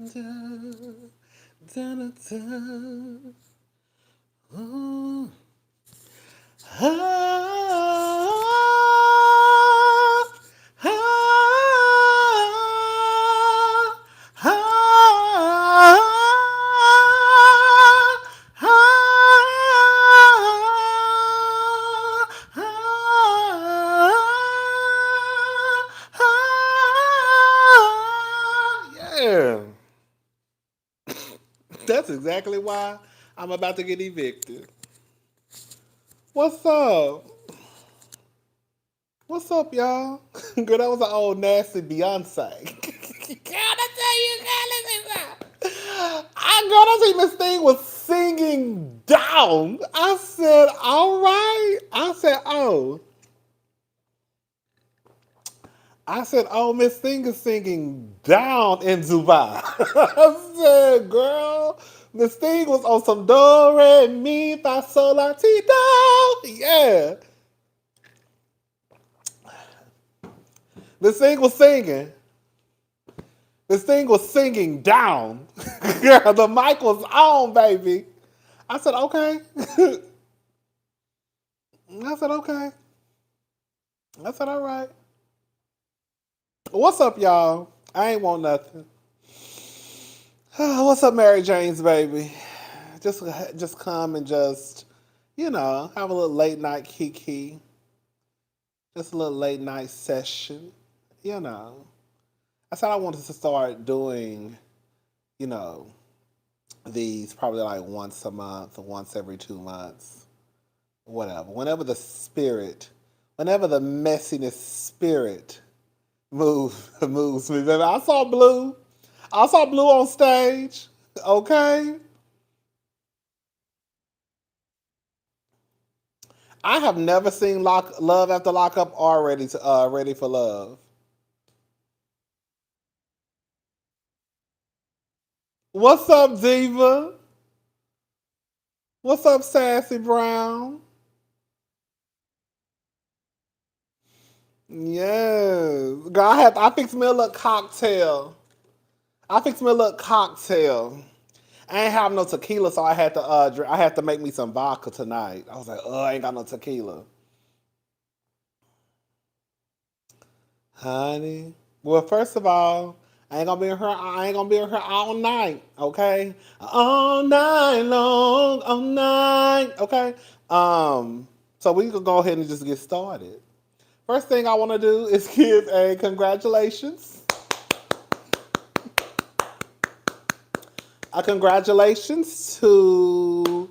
Da, da, da, da. Oh. Ah, ah, ah, yeah. That's exactly why I'm about to get evicted. What's up? What's up, y'all? Girl, that was an old nasty Beyonce. Girl, I tell you, girl, listen, girl. Girl, that's even this thing was singing down. I said, all right. Oh, Miss Thing is singing down in Dubai. I said, girl, Miss Thing was on some do, re, mi, fa, sol, la, ti, do. Yeah. Miss Thing was singing. This thing was singing down. Girl, the mic was on, baby. I said, okay. I said, okay. I said, all right. What's up, y'all? I ain't want nothing. What's up, Mary Jane's baby? Just come and have a little late night kiki. Just a little late night session. You know. I said I wanted to start doing, you know, these probably like once a month or once every 2 months. Whatever. Whenever the messiness spirit moves me, baby. I saw Blue on stage. Okay. I have never seen Love After Lockup or Ready for Love. What's up, Diva? What's up, Sassy Brown? Yes. Girl, I fixed me a little cocktail. I ain't have no tequila, so I had to make me some vodka tonight. I was like, oh, I ain't got no tequila. Honey. Well, first of all, I ain't gonna be in here all night, okay? All night long, all night, okay? So we can go ahead and just get started. First thing I wanna do is give a congratulations. A congratulations to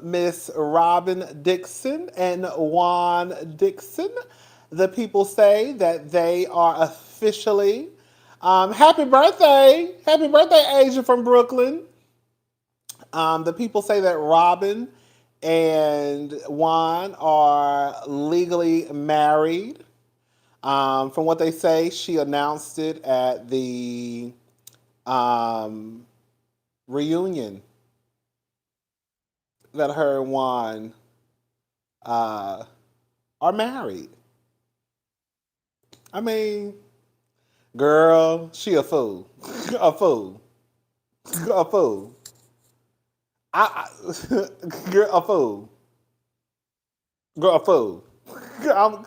Miss Robyn Dixon and Juan Dixon. The people say that they are officially happy birthday, Asia from Brooklyn. The people say that Robyn and Juan are legally married. From what they say, she announced it at the um, reunion that her and Juan uh, are married. I mean, girl, she a fool, a fool, a fool. Girl, a fool, girl, a fool. I'm,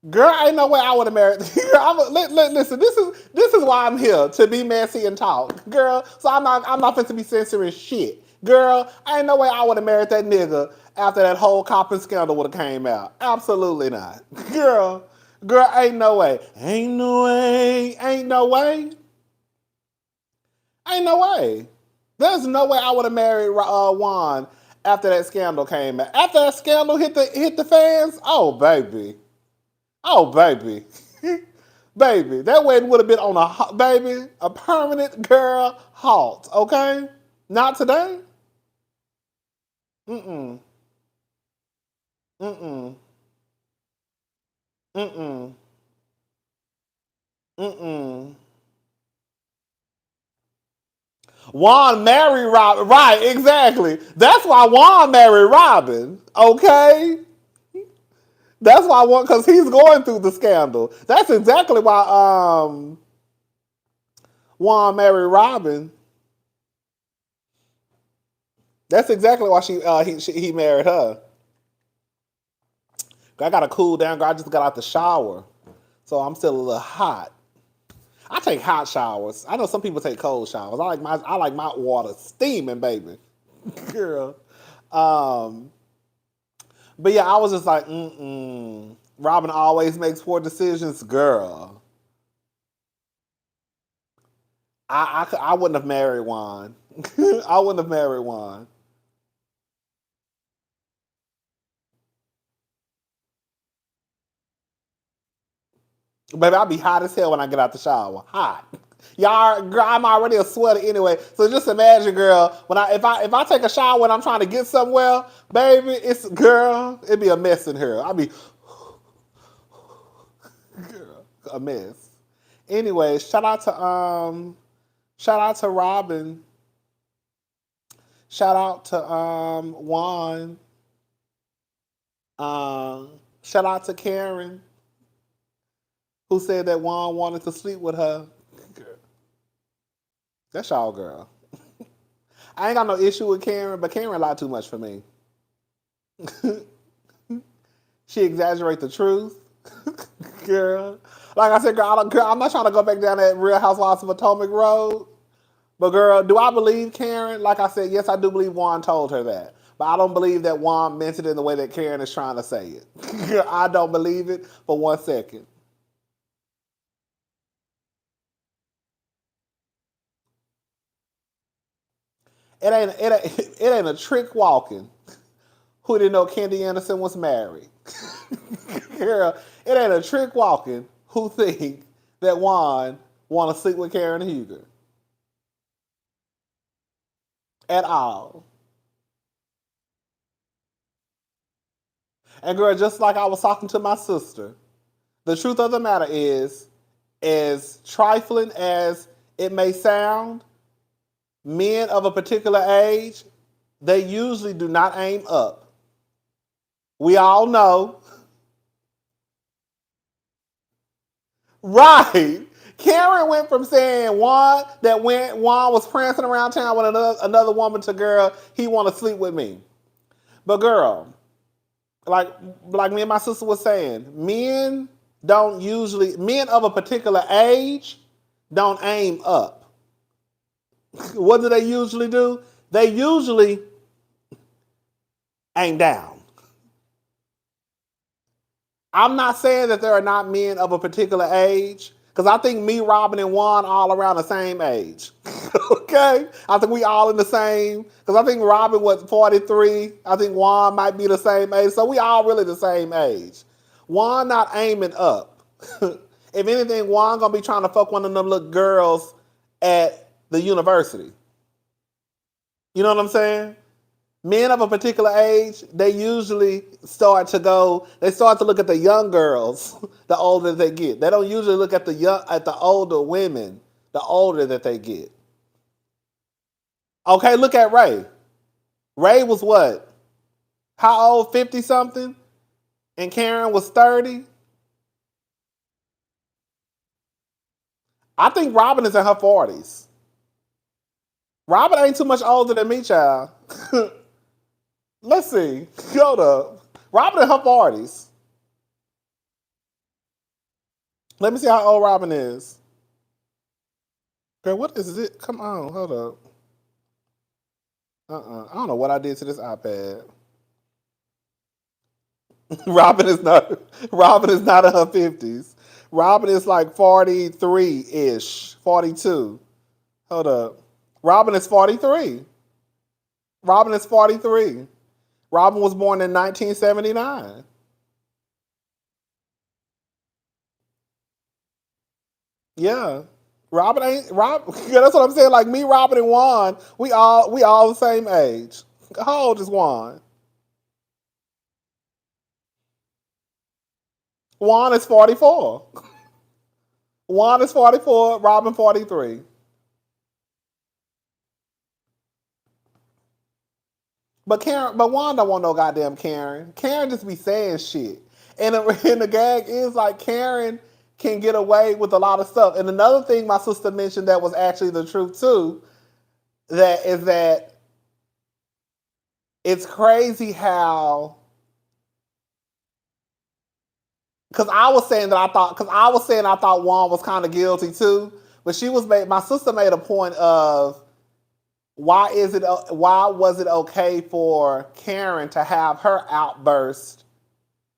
Girl, ain't no way I would have married. Listen, this is why I'm here to be messy and talk, girl. So I'm not finna be censoring shit, girl. Ain't no way I would have married that nigga after that whole copping scandal would have came out. Absolutely not, girl. Girl, ain't no way, ain't no way. There's no way I would have married Juan after that scandal came out. After that scandal hit the fans, oh baby. Baby, that wedding would have been on a permanent girl halt, okay? Not today. Mm-mm. Mm-mm. Mm-mm. Mm-mm. Juan married Robyn. Right, exactly. That's why Juan married Robyn, okay? That's why because he's going through the scandal. That's exactly Juan married Robyn, that's exactly why he married her. I gotta cool down, girl. I just got out the shower, so I'm still a little hot. I take hot showers. I know some people take cold showers. I like my water steaming, baby. Girl. Um, but yeah, I was just like, Robyn always makes poor decisions, girl. I wouldn't have married Juan. I wouldn't have married Juan. Baby, I'll be hot as hell when I get out the shower. Hot. Y'all, girl, I'm already a sweater anyway. So just imagine, girl, when if I take a shower and I'm trying to get somewhere, baby, it'd be a mess in here. I'll be girl, a mess. Anyway, shout out to Robyn. Shout out to Juan. Shout out to Karen, who said that Juan wanted to sleep with her. Girl. That's y'all, girl. I ain't got no issue with Karen, but Karen lied too much for me. She exaggerates the truth. Girl. Like I said, girl, I'm not trying to go back down that Real Housewives of Potomac road. But girl, do I believe Karen? Like I said, yes, I do believe Juan told her that. But I don't believe that Juan meant it in the way that Karen is trying to say it. I don't believe it for 1 second. It ain't a trick walking who didn't know Candy Anderson was married. Girl, it ain't a trick walking who think that Juan want to sleep with Karen Huger at all. And girl, just like I was talking to my sister, the truth of the matter is, as trifling as it may sound, men of a particular age, they usually do not aim up. We all know. Right. Karen went from saying Juan was prancing around town with another woman to girl, he want to sleep with me. But girl, like me and my sister was saying, men of a particular age don't aim up. What do they usually do? They usually aim down. I'm not saying that there are not men of a particular age, because I think me, Robyn, and Juan all around the same age. Okay? I think we all in the same, because I think Robyn was 43. I think Juan might be the same age. So we all really the same age. Juan not aiming up. If anything, Juan gonna be trying to fuck one of them little girls at the university. You know what I'm saying? Men of a particular age, they usually they start to look at the young girls the older they get. They don't usually look at the older women the older that they get. Okay, look at Ray. Ray was what? How old? 50 something? And Karen was 30? I think Robyn is in her 40s. Robyn ain't too much older than me, child. Let's see. Hold up. Robyn in her 40s. Let me see how old Robyn is. Girl, what is it? Come on, hold up. I don't know what I did to this iPad. Robyn is not in her 50s. Robyn is like 43-ish. 42. Hold up. Robyn is 43. Robyn is 43. Robyn was born in 1979. Yeah. Robyn ain't Rob. Yeah, that's what I'm saying. Like me, Robyn, and Juan, we all the same age. How old is Juan? Juan is 44. Juan is 44. Robyn 43. But Juan don't want no goddamn Karen. Karen just be saying shit. And the gag is like can get away with a lot of stuff. And another thing my sister mentioned that was actually the truth too, that it's crazy how, because I was saying I thought Juan was kind of guilty too, but my sister made a point of why was it okay for Karen to have her outburst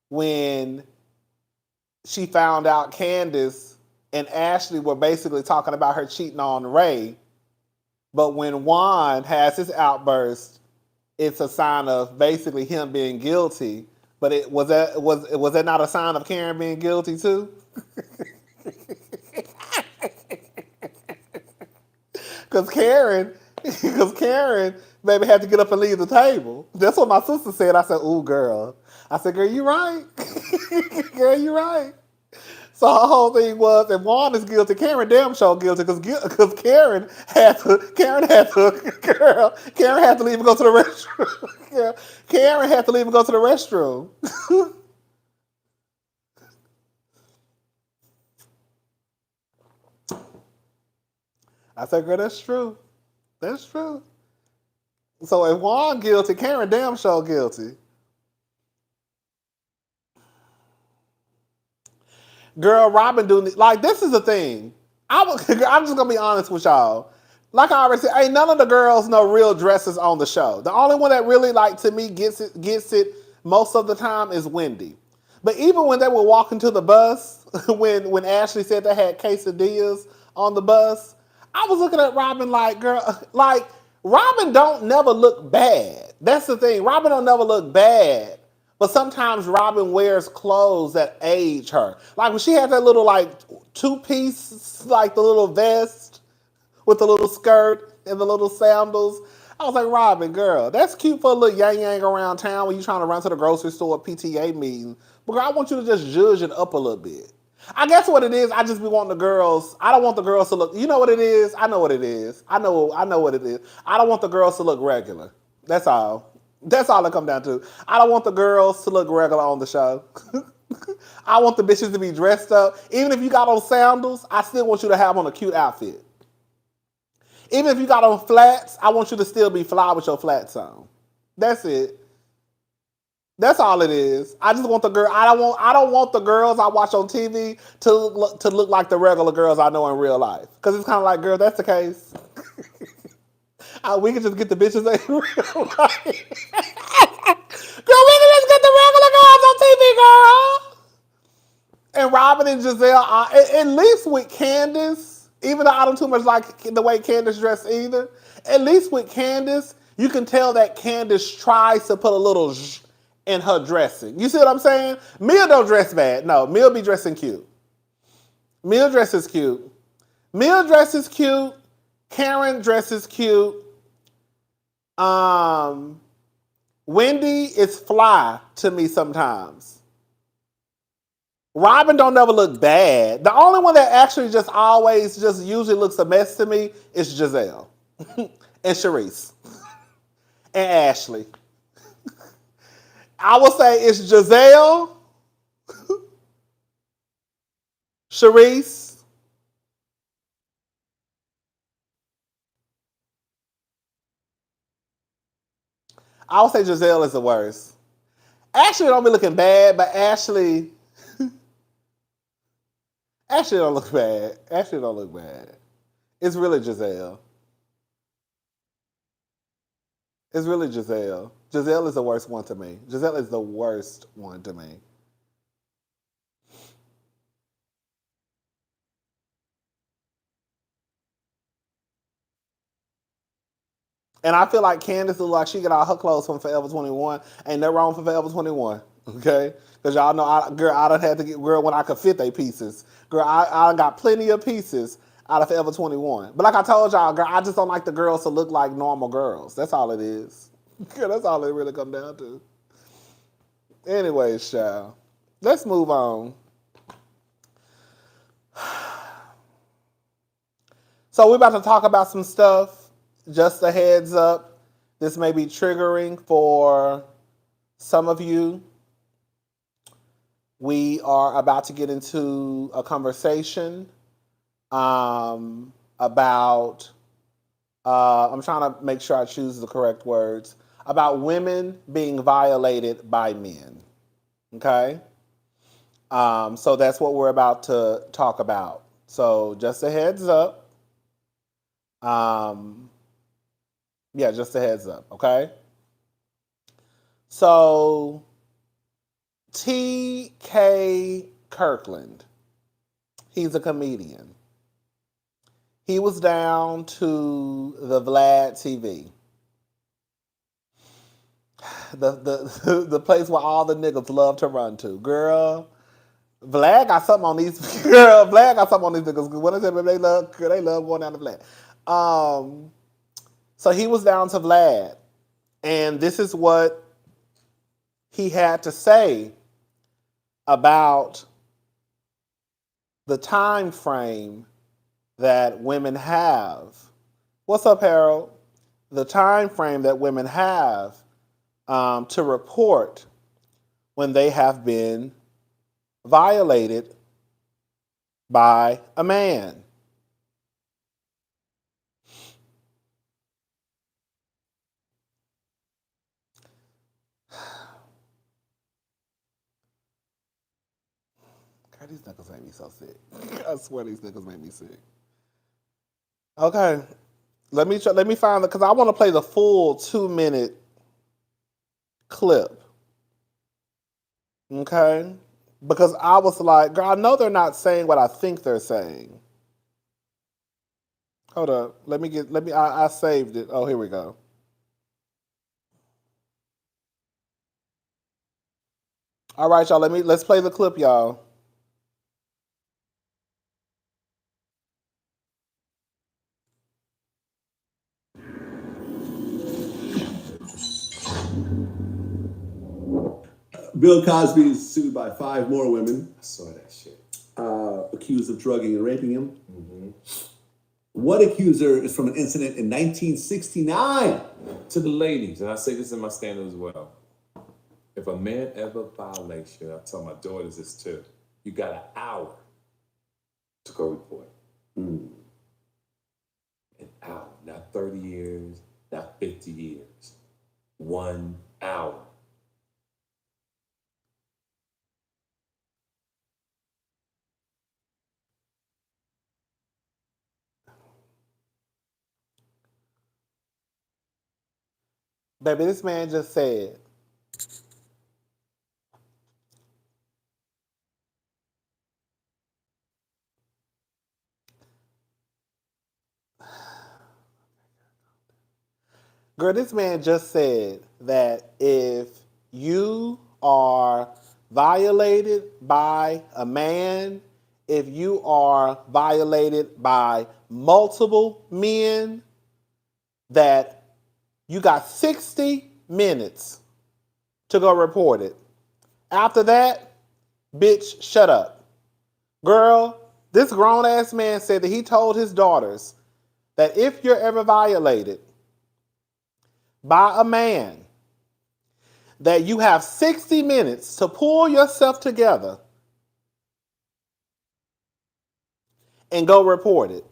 when she found out Candace and Ashley were basically talking about her cheating on Ray, but when Juan has his outburst, it's a sign of basically him being guilty. But was that not a sign of Karen being guilty too? Because Karen, baby, had to get up and leave the table. That's what my sister said. I said, "Ooh, girl." I said, "Girl, you right. Girl, you right." So her whole thing was, if Juan is guilty, Karen damn sure guilty because Karen had to leave and go to the restroom. Karen had to leave and go to the restroom. I said, girl, that's true. That's true. So if Juan guilty, Karen damn sure guilty. Girl, Robyn doing like this is the thing. I'm just gonna be honest with y'all. Like I already said, ain't none of the girls no real dresses on the show. The only one that really like to me gets it most of the time is Wendy. But even when they were walking to the bus, when Ashley said they had quesadillas on the bus, I was looking at Robyn like, girl, like Robyn don't never look bad. That's the thing. Robyn don't never look bad. But sometimes Robyn wears clothes that age her. Like when she had that little like two-piece, like the little vest with the little skirt and the little sandals. I was like, Robyn, girl, that's cute for a little yang around town when you're trying to run to the grocery store or PTA meeting. But girl, I want you to just zhuzh it up a little bit. I guess what it is, I just be wanting the girls. I don't want the girls to look. You know what it is? I know what it is. I know what it is. I don't want the girls to look regular. That's all. That's all it come down to. I don't want the girls to look regular on the show. I want the bitches to be dressed up. Even if you got on sandals, I still want you to have on a cute outfit. Even if you got on flats, I want you to still be fly with your flats on. That's it. That's all it is. I just want the girl. I don't want the girls I watch on TV to look like the regular girls I know in real life. Because it's kind of like, girl, that's the case. We can just get the bitches in real life. Girl, we can just get the regular girls on TV, girl. And Robyn and Giselle, at least with Candace, even though I don't too much like the way Candace dressed either, at least with Candace, you can tell that Candace tries to put a little zh in her dressing. You see what I'm saying? Mia don't dress bad. No, Mia be dressing cute. Mia dresses cute. Mia dresses cute. Karen dresses cute. Wendy is fly to me sometimes. Robyn don't never look bad. The only one that actually just usually looks a mess to me is Giselle and Charisse and Ashley. I would say it's Giselle, Charisse, I would say Giselle is the worst. Ashley don't be looking bad, but Ashley don't look bad. Ashley don't look bad. It's really Giselle. It's really Giselle. Giselle is the worst one to me. Giselle is the worst one to me. And I feel like Candace looks like she got all her clothes from Forever 21. Ain't nothing wrong for Forever 21. Okay? Because y'all know, I done had to get, girl, when I could fit they pieces. Girl, I got plenty of pieces out of Forever 21. But like I told y'all, girl, I just don't like the girls to look like normal girls. That's all it is. Girl, that's all it really come down to. Anyways, child. Let's move on. So we're about to talk about some stuff. Just a heads up, this may be triggering for some of you. We are about to get into a conversation about, I'm trying to make sure I choose the correct words, about women being violated by men. Okay? So that's what we're about to talk about. So just a heads up. Just a heads up, okay? So T.K. Kirkland, he's a comedian. He was down to the Vlad TV. The place where all the niggas love to run to. Girl, Vlad got something on these Vlad got something on these niggas. What is it? They love going down to Vlad. So he was down to Vlad. And this is what he had to say about the time frame that women have. What's up, Harold? The time frame that women have to report when they have been violated by a man. God, these niggas make me so sick. I swear these niggas make me sick. Okay, let me find it because I want to play the full 2-minute clip. Okay, because I was like, girl, I know they're not saying what I think they're saying. Hold up, I saved it. Oh, here we go. All right, y'all. Let's play the clip, y'all. Bill Cosby is sued by 5 more women. I saw that shit. Accused of drugging and raping him. Mm-hmm. One accuser is from an incident in 1969. To the ladies, and I say this in my stand-up as well. If a man ever violates you, I tell my daughters this too, you got an hour to go report. An hour, not 30 years, not 50 years. 1 hour. Baby, this man just said, girl, this man just said that if you are violated by a man, if you are violated by multiple men, that you got 60 minutes to go report it. After that, bitch, shut up. Girl, this grown-ass man said that he told his daughters that if you're ever violated by a man, that you have 60 minutes to pull yourself together and go report it.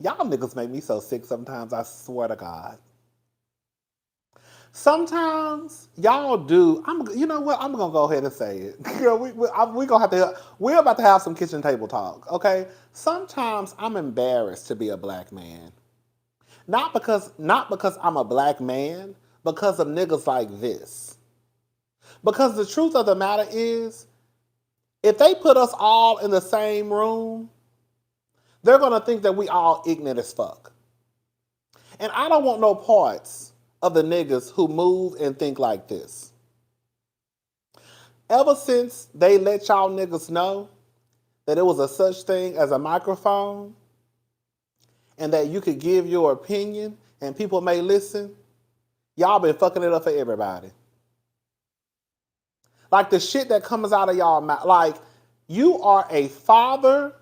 Y'all niggas make me so sick sometimes, I swear to God. Sometimes y'all do. You know what? I'm gonna go ahead and say it. We gonna have to. We're about to have some kitchen table talk. Okay. Sometimes I'm embarrassed to be a black man. Not because I'm a black man, because of niggas like this. Because the truth of the matter is, if they put us all in the same room, they're gonna think that we all ignorant as fuck. And I don't want no parts of the niggas who move and think like this. Ever since they let y'all niggas know that it was a such thing as a microphone and that you could give your opinion and people may listen, y'all been fucking it up for everybody. Like the shit that comes out of y'all mouth. Like, you are a father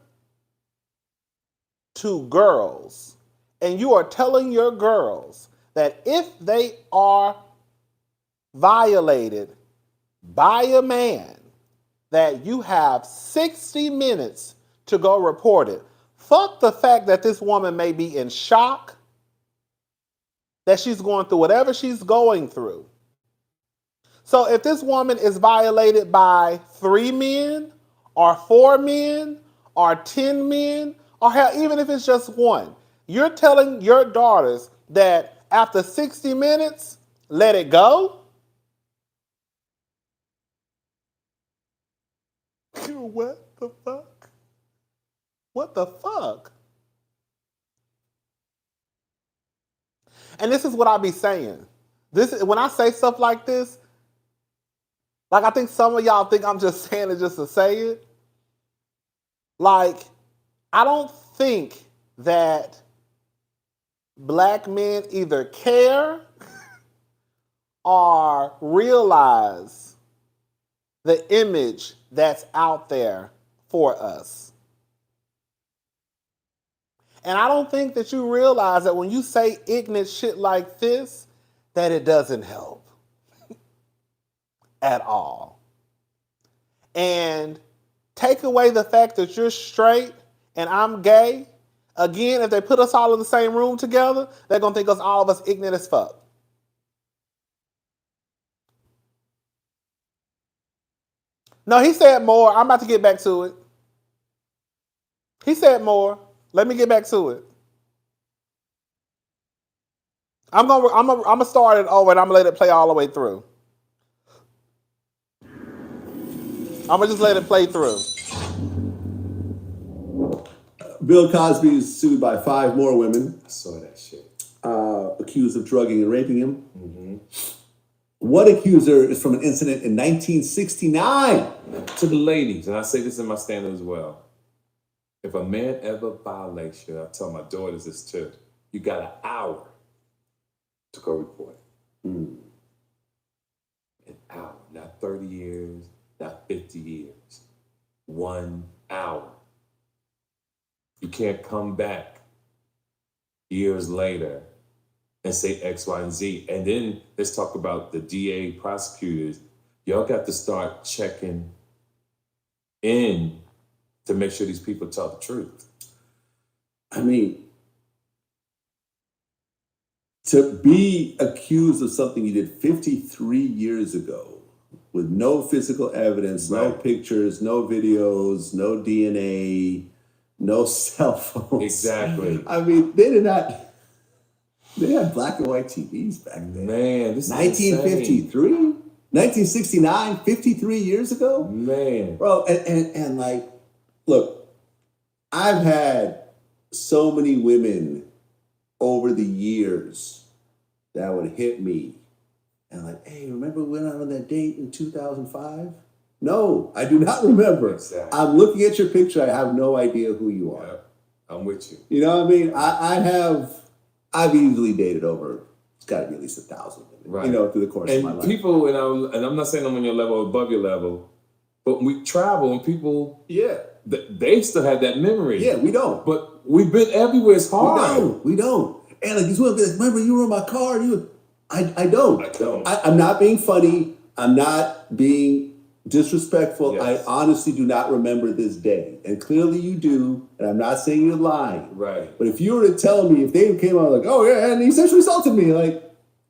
to girls, and you are telling your girls that if they are violated by a man, that you have 60 minutes to go report it. Fuck the fact that this woman may be in shock, that she's going through whatever she's going through. So if this woman is violated by 3 men, or 4 men, or 10 men, or hell, even if it's just one, you're telling your daughters that after 60 minutes, let it go? What the fuck? What the fuck? And this is what I be saying. When I say stuff like this, like I think some of y'all think I'm just saying it just to say it. Like, I don't think that black men either care or realize the image that's out there for us. And I don't think that you realize that when you say ignorant shit like this, that it doesn't help at all. And take away the fact that you're straight and I'm gay. Again, if they put us all in the same room together, they're going to think us all of us ignorant as fuck. No, he said more. I'm about to get back to it. He said more. Let me get back to it. I'm gonna start it over and I'm gonna let it play all the way through. I'm gonna just let it play through. Bill Cosby is sued by 5 more women. I saw that shit. Accused of drugging and raping him. Mm-hmm. One accuser is from an incident in 1969. To the ladies, and I say this in my stand as well. If a man ever violates you, I tell my daughters this too, you got an hour to go report it. An hour, not 30 years, not 50 years. 1 hour. You can't come back years later and say X, Y, and Z. And then let's talk about the DA, prosecutors. Y'all got to start checking in to make sure these people tell the truth. I mean, to be accused of something you did 53 years ago with no physical evidence, right. No pictures, no videos, no DNA, no cell phones. Exactly. I mean, they had black and white TVs back then. Man, this is 1953? 1969, 53 years ago? Man. Bro, and like, look, I've had so many women over the years that would hit me and like, hey, remember we went on that date in 2005? No, I do not remember. Exactly. I'm looking at your picture. I have no idea who you are. Yeah, I'm with you. You know what I mean? I've easily dated over, it's got to be at least 1,000 women, right. You know, through the course of my life. People, and I'm not saying I'm on your level or above your level, but when we travel and people, they still have that memory. Yeah, we don't. But we've been everywhere. It's hard. We don't. And like these women be like, remember you were in my car? I don't. I'm not being funny. I'm not being disrespectful. Yes. I honestly do not remember this day. And clearly you do. And I'm not saying you're lying. Right. But if you were to tell me, if they came out like, oh yeah, and he sexually assaulted me, like,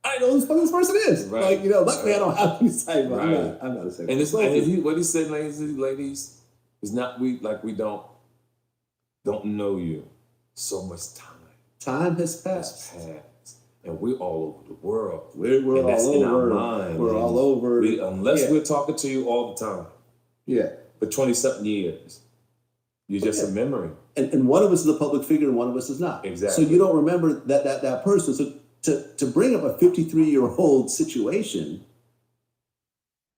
I know who the fuck this person is. Right. Like, you know, luckily I don't have these types. Right. I'm not a sexual And assaulter. what he said, ladies, is not we don't know you. So much time. Time has passed. And we're all over the world. We're all that's over. In our mind. We're all over. Unless we're talking to you all the time. Yeah. For 20-something years. You're just a memory. And one of us is a public figure and one of us is not. Exactly. So you don't remember that person. So to bring up a 53-year-old situation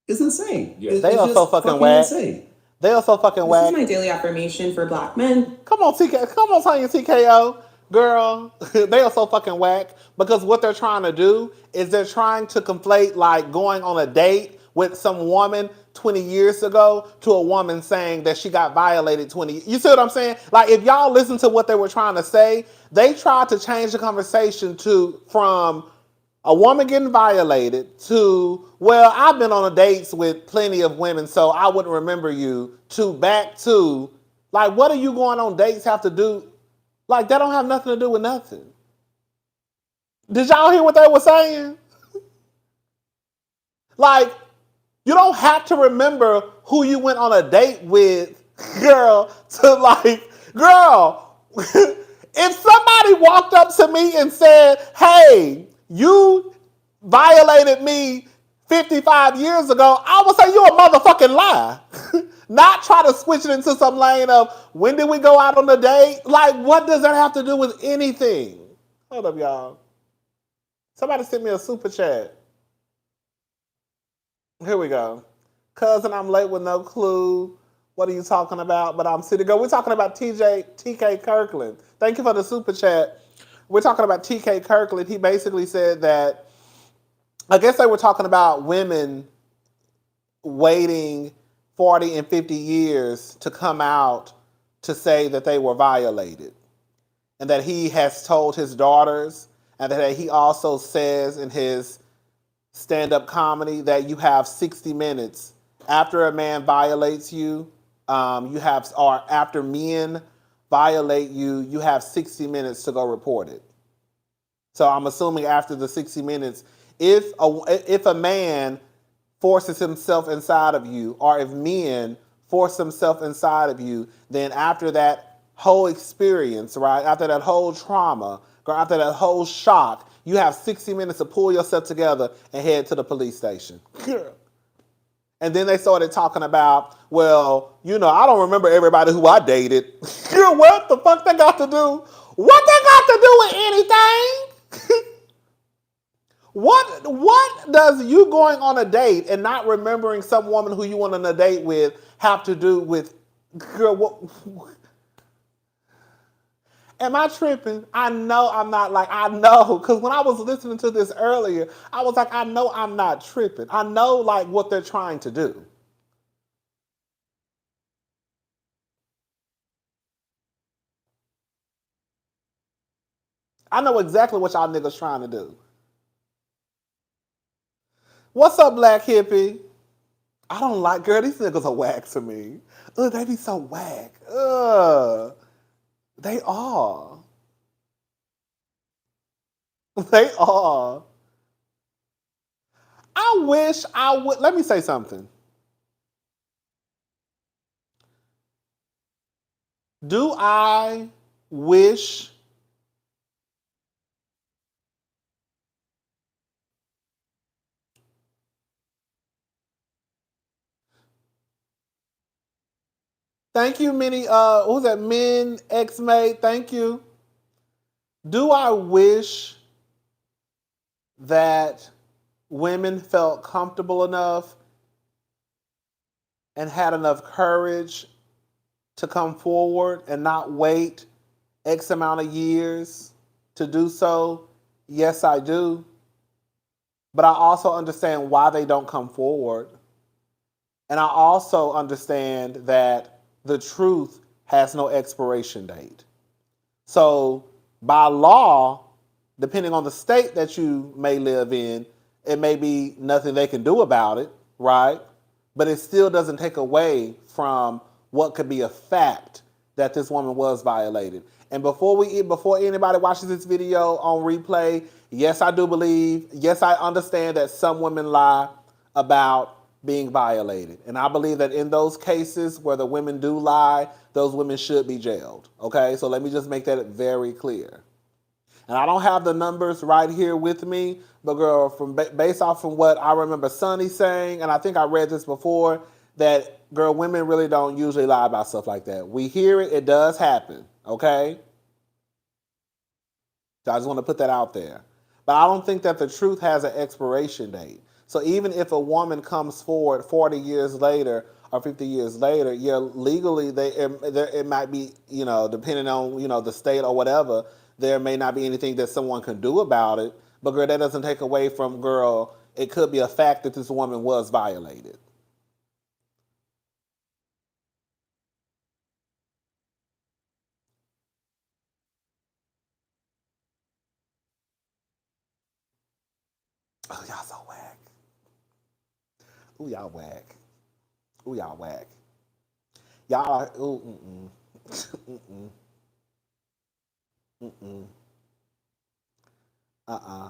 is insane. Yeah. They are so fucking whack. Insane. They are so fucking whack. This is my daily affirmation for black men. Come on, Tanya TKO. Girl, they are so fucking whack because what they're trying to do is they're trying to conflate like going on a date with some woman 20 years ago to a woman saying that she got violated 20. You see what I'm saying? Like if y'all listen to what they were trying to say, they tried to change the conversation to from a woman getting violated to, well, I've been on dates with plenty of women, so I wouldn't remember you, to back to, like, what are you going on dates have to do? Like, that don't have nothing to do with nothing. Did y'all hear what they were saying? Like, you don't have to remember who you went on a date with, girl, to like, girl, if somebody walked up to me and said, hey, you violated me 55 years ago, I would say you a motherfucking lie. Not try to switch it into some lane of when did we go out on a date? Like, what does that have to do with anything? Hold up, y'all. Somebody sent me a super chat. Here we go. Cousin, I'm late with no clue. What are you talking about? But I'm sitting go. We're talking about TK Kirkland. Thank you for the super chat. We're talking about TK Kirkland. He basically said that, I guess they were talking about women waiting 40 and 50 years to come out to say that they were violated. And that he has told his daughters, and that he also says in his stand-up comedy that you have 60 minutes after a man violates you, or after men violate you, you have 60 minutes to go report it. So I'm assuming after the 60 minutes, if a man forces himself inside of you, or if men force themselves inside of you, then after that whole experience, right, after that whole trauma, or after that whole shock, you have 60 minutes to pull yourself together and head to the police station. And then they started talking about, well, you know, I don't remember everybody who I dated. What the fuck they got to do? What they got to do with anything? What does you going on a date and not remembering some woman who you went on a date with have to do with, girl, what? Am I tripping? I know I'm not, like, I know, because when I was listening to this earlier, I was like, I know I'm not tripping. I know, like, what they're trying to do. I know exactly what y'all niggas trying to do. What's up, Black Hippie? I don't like, girl, these niggas are whack to me. Ugh, they be so whack. Ugh. They are. They are. I wish I would. Let me say something. Do I wish thank you, many what was that, men ex-mate? Thank you. Do I wish that women felt comfortable enough and had enough courage to come forward and not wait X amount of years to do so? Yes, I do. But I also understand why they don't come forward. And I also understand that the truth has no expiration date. So by law, depending on the state that you may live in, it may be nothing they can do about it, right? But it still doesn't take away from what could be a fact that this woman was violated. And before anybody watches this video on replay, yes, I do believe, yes, I understand that some women lie about being violated. And I believe that in those cases where the women do lie, those women should be jailed. Okay, so let me just make that very clear. And I don't have the numbers right here with me, but girl, based off from what I remember Sonny saying, and I think I read this before, that girl, women really don't usually lie about stuff like that. We hear it, it does happen, okay? So I just want to put that out there. But I don't think that the truth has an expiration date. So even if a woman comes forward 40 years later or 50 years later, yeah, legally it might be, depending on, the state or whatever, there may not be anything that someone can do about it. But girl, that doesn't take away from, girl, it could be a fact that this woman was violated. Oh, y'all so whack. Ooh, y'all whack. Ooh, y'all whack. Y'all are, ooh, mm-mm. Mm-mm. Mm-mm. Uh-uh.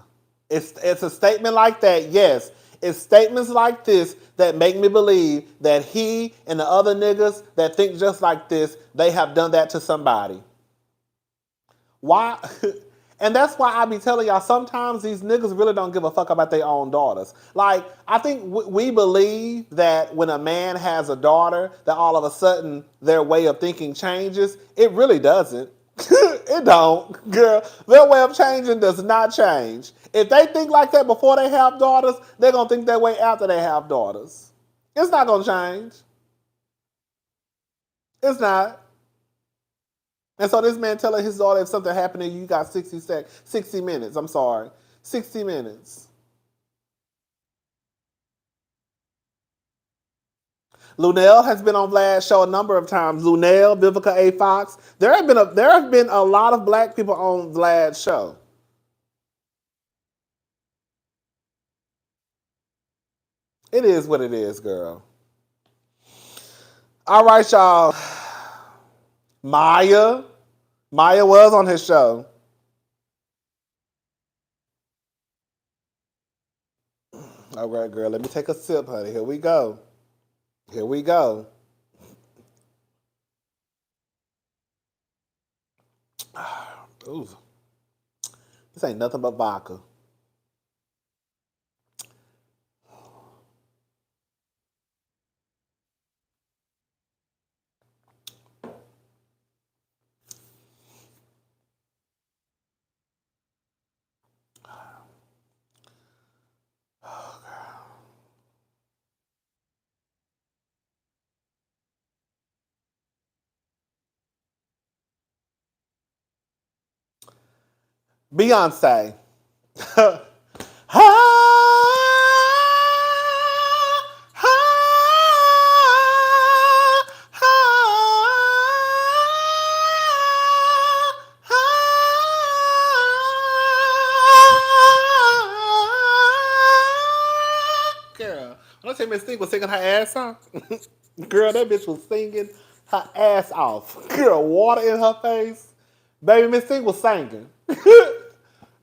It's a statement like that, yes. It's statements like this that make me believe that he and the other niggas that think just like this, they have done that to somebody. Why? And that's why I be telling y'all, sometimes these niggas really don't give a fuck about their own daughters. Like, I think we believe that when a man has a daughter, that all of a sudden their way of thinking changes. It really doesn't. It don't, girl. Their way of changing does not change. If they think like that before they have daughters, they're going to think that way after they have daughters. It's not going to change. It's not. And so this man telling his daughter, if something happened to you, you got 60 minutes. I'm sorry. 60 minutes. Lunel has been on Vlad's show a number of times. Lunel, Vivica A. Fox. There have been a lot of black people on Vlad's show. It is what it is, girl. All right, y'all. Maya was on his show. All right, girl. Let me take a sip, honey. Here we go. Here we go. Ooh. This ain't nothing but vodka. Beyonce. Girl, when I say Miss Thing was singing her ass off, girl, that bitch was singing her ass off. Girl, water in her face. Baby, Miss Thing was singing.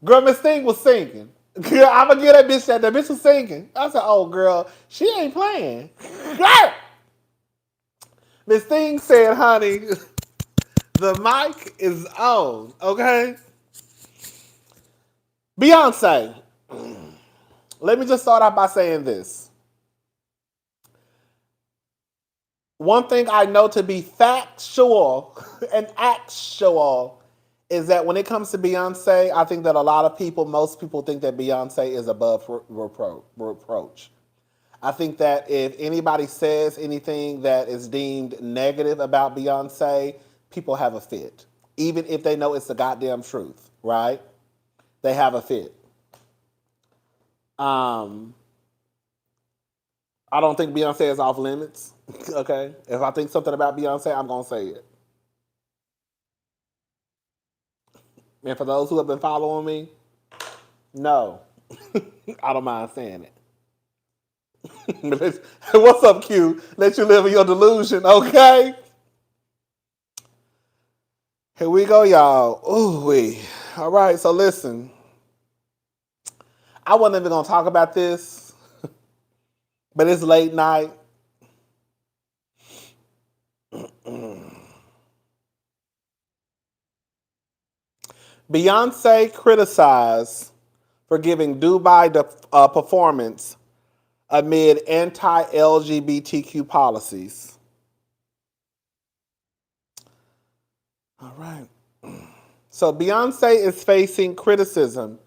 Girl, Miss Thing was singing. Girl, I'm gonna give that bitch that. That bitch was singing. I said, oh, girl, she ain't playing. Miss Thing said, honey, the mic is on, okay? Beyonce. Let me just start out by saying this. One thing I know to be factual and actual is that when it comes to Beyonce, I think that a lot of people, most people think that Beyonce is above reproach. I think that if anybody says anything that is deemed negative about Beyonce, people have a fit. Even if they know it's the goddamn truth, right? They have a fit. I don't think Beyonce is off limits. Okay? If I think something about Beyonce, I'm going to say it. And for those who have been following me, no. I don't mind saying it. What's up, Q? Let you live in your delusion, okay? Here we go, y'all. Ooh, wee. All right, so listen. I wasn't even going to talk about this, but it's late night. Beyonce criticized for giving Dubai performance amid anti-LGBTQ policies. All right. So Beyonce is facing criticism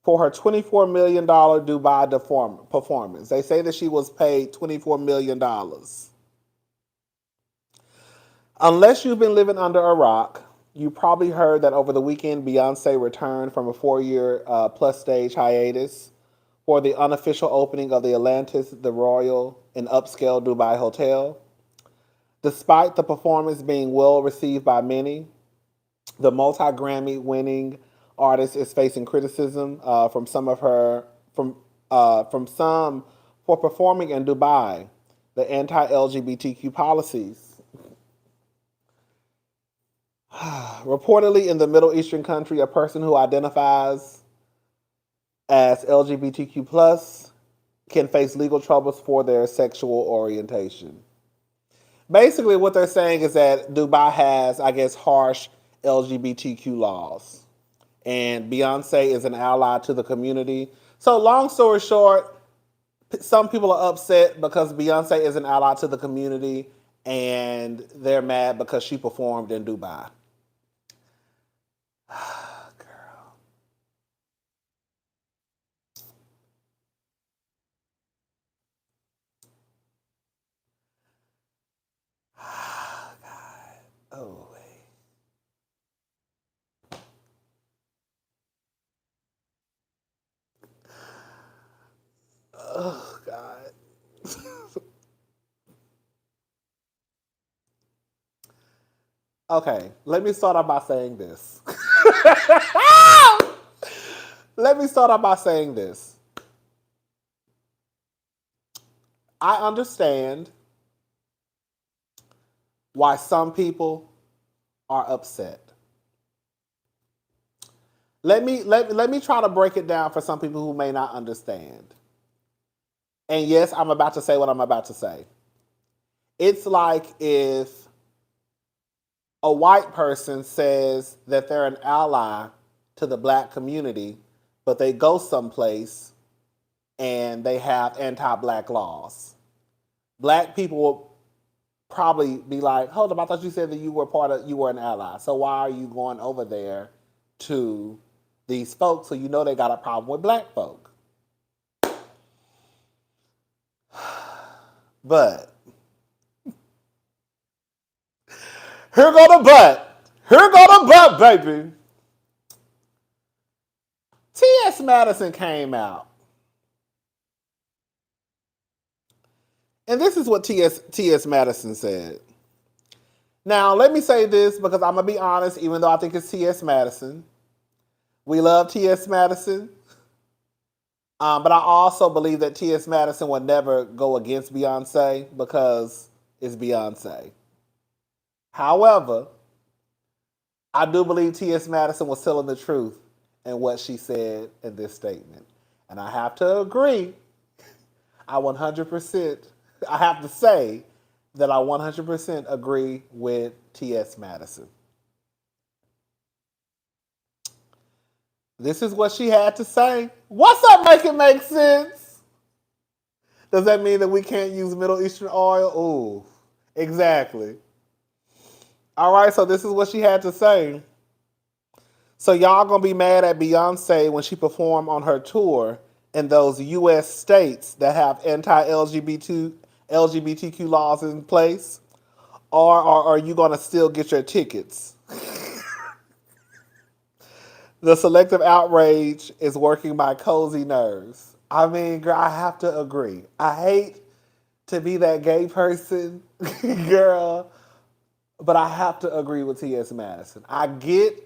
for her $24 million Dubai performance. They say that she was paid $24 million. Unless you've been living under a rock, You probably heard that over the weekend, Beyonce returned from a 4-year plus stage hiatus for the unofficial opening of the Atlantis, the Royal, and upscale Dubai hotel. Despite the performance being well received by many, the multi-Grammy winning artist is facing criticism from some for performing in Dubai, the anti-LGBTQ policies. Reportedly, in the Middle Eastern country, a person who identifies as LGBTQ plus can face legal troubles for their sexual orientation. Basically, what they're saying is that Dubai has, I guess, harsh LGBTQ laws, and Beyonce is an ally to the community. So, long story short, some people are upset because Beyonce is an ally to the community, and they're mad because she performed in Dubai. Girl. God. Oh, wait. Oh, God. Okay, let me start off by saying this. Let me start off by saying this. I understand why some people are upset. Let me try to break it down for some people who may not understand. And yes, I'm about to say what I'm about to say. It's like if a white person says that they're an ally to the black community, but they go someplace and they have anti-black laws. Black people will probably be like, hold up, I thought you said that you were an ally. So why are you going over there to these folks so you know they got a problem with black folk? But here go the but. Here go the but, baby. T.S. Madison came out. And this is what T.S. Madison said. Now, let me say this because I'm going to be honest, even though I think it's T.S. Madison. We love T.S. Madison. But I also believe that T.S. Madison would never go against Beyonce because it's Beyonce. However, I do believe T.S. Madison was telling the truth in what she said in this statement. And I have to agree, I have to say that I 100% agree with T.S. Madison. This is what she had to say. What's up, make it make sense? Does that mean that we can't use Middle Eastern oil? Ooh, exactly. All right, so this is what she had to say. So y'all gonna be mad at Beyonce when she perform on her tour in those U.S. states that have anti-LGBTQ laws in place? Or are you gonna still get your tickets? The selective outrage is working my cozy nerves. I mean, girl, I have to agree. I hate to be that gay person, girl, but I have to agree with T.S. Madison. I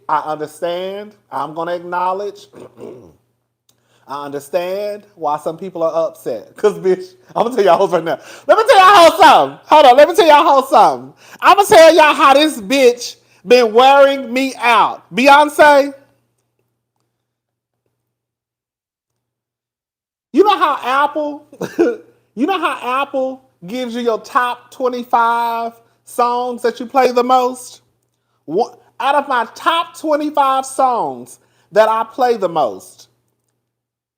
understand, I'm going to acknowledge, I understand why some people are upset. Because, bitch, I'm going to tell y'all hoes right now. Let me tell y'all something. Hold on, let me tell y'all something. I'm going to tell y'all how this bitch been wearing me out. Beyonce, you know how Apple gives you your top 25 songs that you play the most? Out of my top 25 songs that I play the most,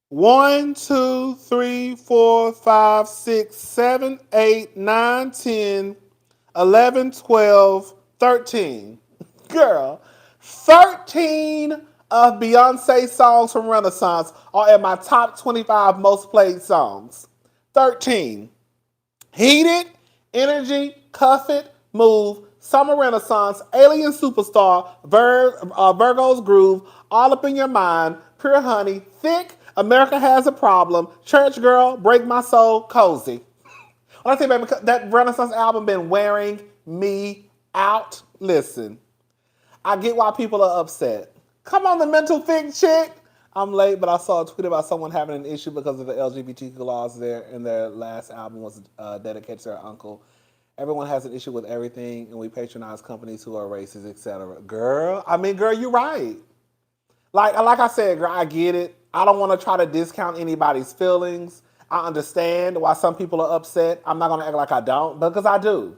1, 2, 3, 4, 5, 6, 7, 8, 9, 10, 11, 12, 13. Girl, 13 of Beyonce songs from Renaissance are in my top 25 most played songs. 13. Heat It, Energy, Cuff It, Move, Summer Renaissance, Alien Superstar, Virgo's Groove, All Up in Your Mind, Pure Honey, Thick, America Has a Problem, Church Girl, Break My Soul, Cozy. When I say, baby, that Renaissance album been wearing me out. Listen, I get why people are upset. Come on, the mental thick chick. I'm late, but I saw a tweet about someone having an issue because of the LGBTQ laws there, and their last album was dedicated to their uncle. Everyone has an issue with everything, and we patronize companies who are racist, etc. Girl, you're right. Like I said, girl, I get it. I don't want to try to discount anybody's feelings. I understand why some people are upset. I'm not gonna act like I don't, because I do.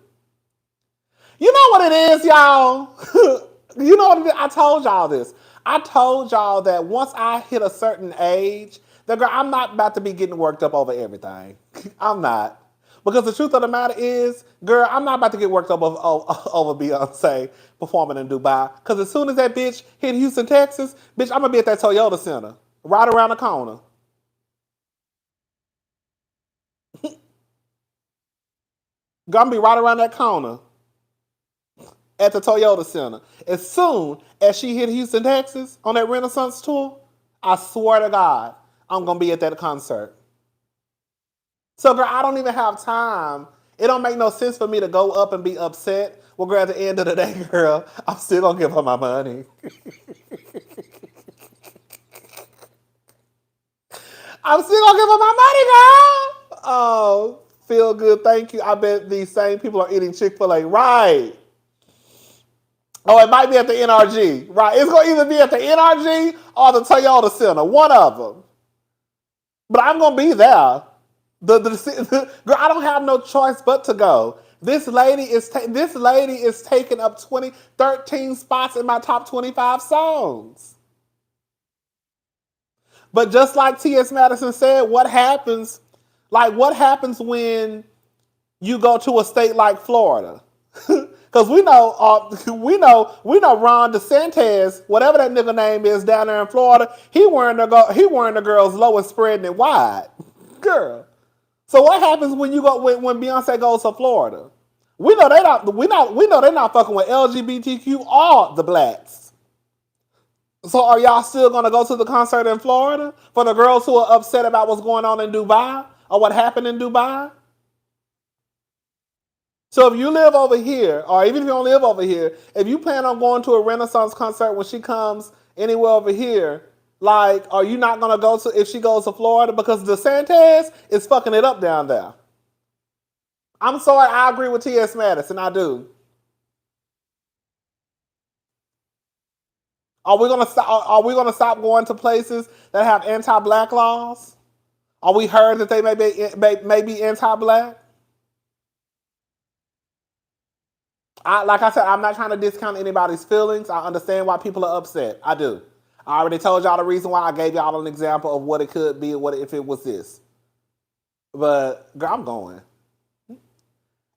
You know what it is, y'all? You know what it is? I told y'all this. I told y'all that once I hit a certain age, that girl, I'm not about to be getting worked up over everything. I'm not. Because the truth of the matter is, girl, I'm not about to get worked up over Beyoncé performing in Dubai. Because as soon as that bitch hit Houston, Texas, bitch, I'm going to be at that Toyota Center. Right around the corner. Gonna be right around that corner. At the Toyota Center. As soon as she hit Houston, Texas on that Renaissance tour, I swear to God, I'm going to be at that concert. So, girl, I don't even have time. It don't make no sense for me to go up and be upset. Well, girl, at the end of the day, girl, I'm still going to give her my money. I'm still going to give her my money, girl. Oh, feel good. Thank you. I bet these same people are eating Chick-fil-A. Right. Oh, it might be at the NRG. Right. It's going to either be at the NRG or the Toyota Center. One of them. But I'm going to be there. Girl, I don't have no choice but to go. This lady is taking up 13 spots in my top 25 songs. But just like T.S. Madison said, what happens when you go to a state like Florida? Because we know Ron DeSantis, whatever that nigga name is down there in Florida, he wearing the girls low and spreading it wide, girl. So what happens when Beyonce goes to Florida? We know they're not fucking with LGBTQ or the blacks. So are y'all still gonna go to the concert in Florida for the girls who are upset about what's going on in Dubai or what happened in Dubai? So if you live over here, or even if you don't live over here, if you plan on going to a Renaissance concert when she comes anywhere over here, like, are you not going to go to if she goes to Florida? Because DeSantis is fucking it up down there. I'm sorry, I agree with T.S. Madison. I do. Are we gonna stop going to places that have anti-black laws? Are we heard that they may be anti-black? Like I said, I'm not trying to discount anybody's feelings. I understand why people are upset. I do. I already told y'all the reason why. I gave y'all an example of what it could be, if it was this. But girl, I'm going.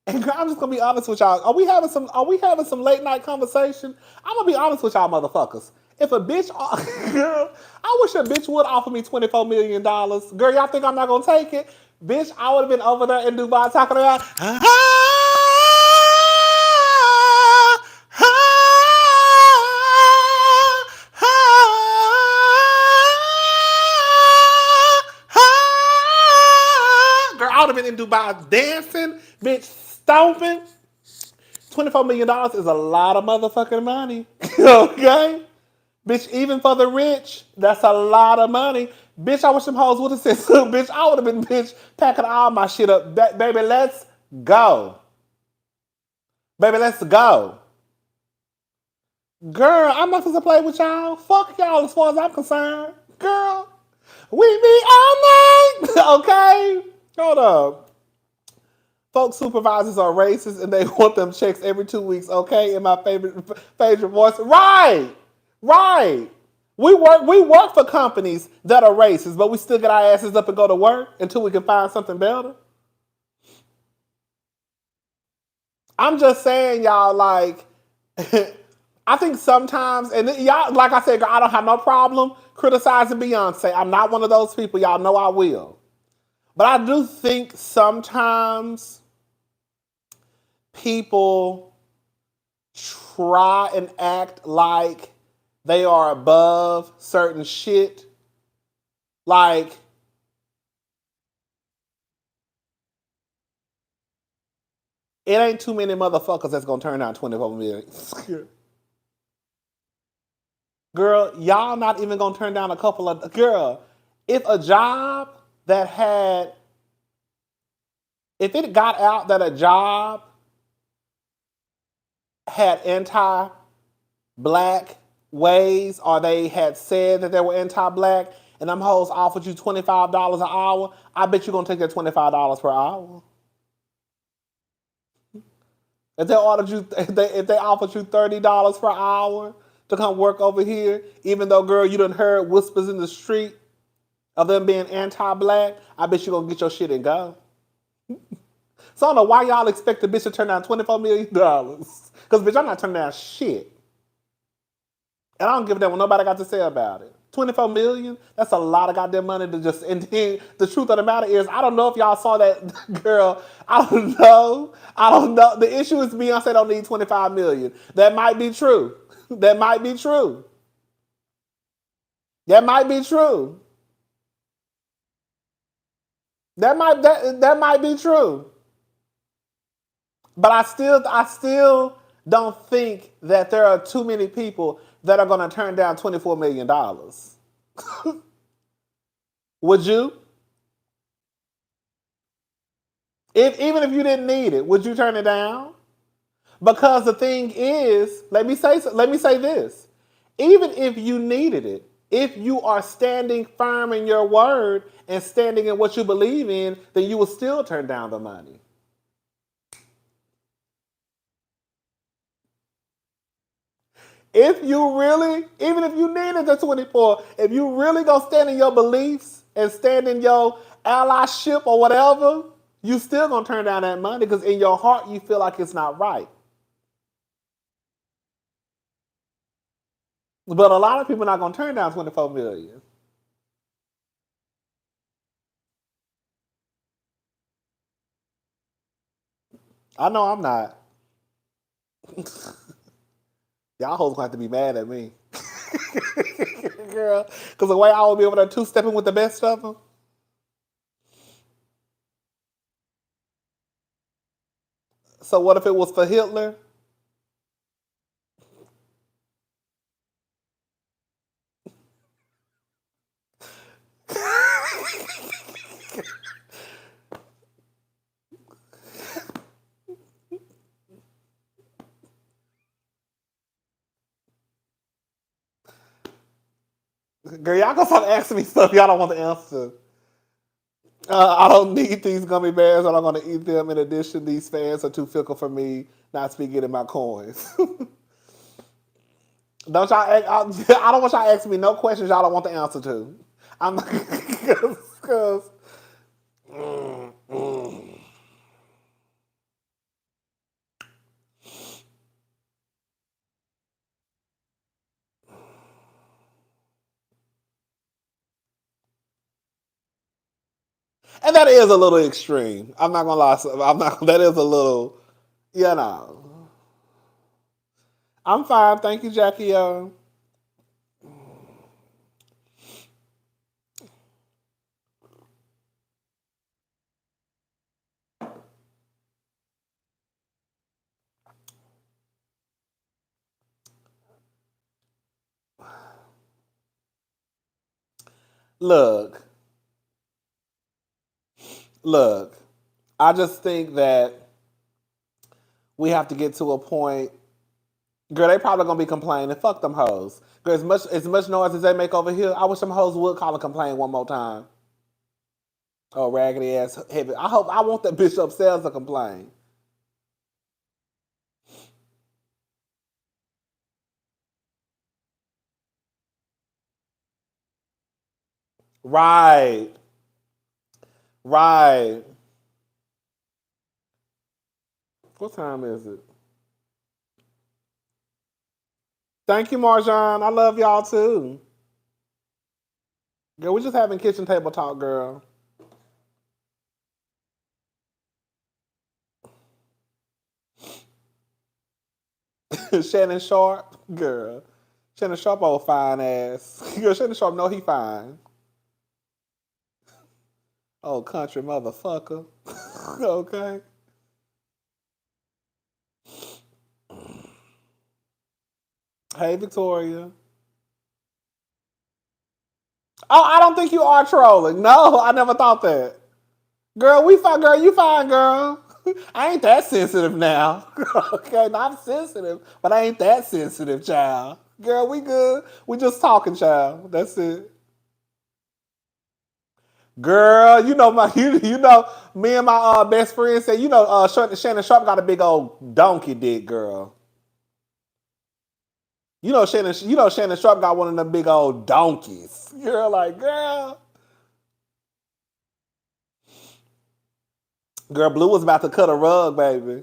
And girl, I'm just gonna be honest with y'all. Are we having some late night conversation? I'm gonna be honest with y'all, motherfuckers. If a bitch, girl, I wish a bitch would offer me $24 million. Girl, y'all think I'm not gonna take it? Bitch, I would have been over there in Dubai talking about. Girl, I would have been in Dubai dancing, bitch, stomping. $24 million is a lot of motherfucking money. Okay? Bitch, even for the rich, that's a lot of money. Bitch, I wish them hoes would have said so. Bitch, I would have been, bitch, packing all my shit up. Baby, let's go. Baby, let's go. Girl, I'm not supposed to play with y'all. Fuck y'all as far as I'm concerned. Girl, we be all night. Okay? Hold up. Folks supervisors are racist and they want them checks every 2 weeks, okay? In my favorite voice. Right. We work for companies that are racist, but we still get our asses up and go to work until we can find something better. I'm just saying, y'all, like, I think sometimes, and y'all, like I said, I don't have no problem criticizing Beyonce. I'm not one of those people. Y'all know I will. But I do think sometimes people try and act like they are above certain shit. Like, it ain't too many motherfuckers that's gonna turn down 24 million. Girl, y'all not even gonna turn down a couple of. Girl, if a job that had. If it got out that a job had anti black ways, or they had said that they were anti black, and them hoes offered you $25 an hour, I bet you're gonna take that $25 per hour. If they offered you $30 per hour to come work over here, even though, girl, you done heard whispers in the street of them being anti-black, I bet you're gonna get your shit and go. So I don't know why y'all expect a bitch to turn down $24 million. Because, bitch, I'm not turning down shit. And I don't give a damn what nobody got to say about it. 24 million? That's a lot of goddamn money to just. And then the truth of the matter is, I don't know if y'all saw that girl. I don't know. The issue is Beyonce don't need 25 million. That might be true. That might be true. That might be true. That might be true. But I still don't think that there are too many people that are going to turn down $24 million. Would you? Even if you didn't need it, would you turn it down? Because the thing is, let me say this. Even if you needed it, if you are standing firm in your word and standing in what you believe in, then you will still turn down the money. If you really, even if you needed the 24, if you really gonna stand in your beliefs and stand in your allyship or whatever, you still gonna turn down that money because in your heart you feel like it's not right. But a lot of people are not gonna turn down 24 million. I know I'm not. Y'all hoes gonna have to be mad at me. Girl, because the way I will be over there two-stepping with the best of them. So what if it was for Hitler? Girl, y'all gonna stop asking me stuff y'all don't want the answer. I don't need these gummy bears. I'm not gonna eat them. In addition, these fans are too fickle for me not to be getting my coins. Don't y'all? I don't want y'all asking me no questions y'all don't want the answer to. I'm because. And that is a little extreme. I'm not gonna lie. I'm not. That is a little. You know. I'm fine. Thank you, Jackie. Look. Look. I just think that we have to get to a point. Girl, they probably gonna be complaining. Fuck them hoes. Girl, as much noise as they make over here, I wish them hoes would call and complain one more time. Oh, raggedy ass heavy. I want that bitch upstairs to complain. Right. Right. What time is it? Thank you, Marjan. I love y'all too. Girl, we just having kitchen table talk, girl. Shannon Sharp, girl. Shannon Sharp, old fine ass. Girl, Shannon Sharp, know he fine. Oh, country motherfucker. Okay. Hey, Victoria. Oh, I don't think you are trolling. No, I never thought that. Girl, we fine. Girl, you fine, girl. I ain't that sensitive now. Okay, not sensitive, but I ain't that sensitive, child. Girl, we good. We just talking, child. That's it. Girl, you know you know me and my best friend said Shannon Sharp got a big old donkey dick, girl. Shannon Sharp got one of them big old donkeys. Girl, like girl, Blue was about to cut a rug, baby.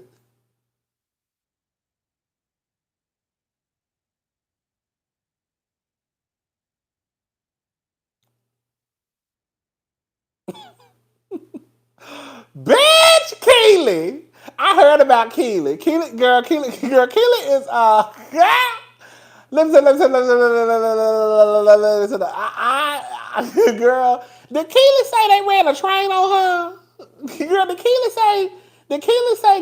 Bitch, Keely. I heard about Keely. Keely is listen. Girl, did Keely say they ran a train on her? Girl, did Keely say,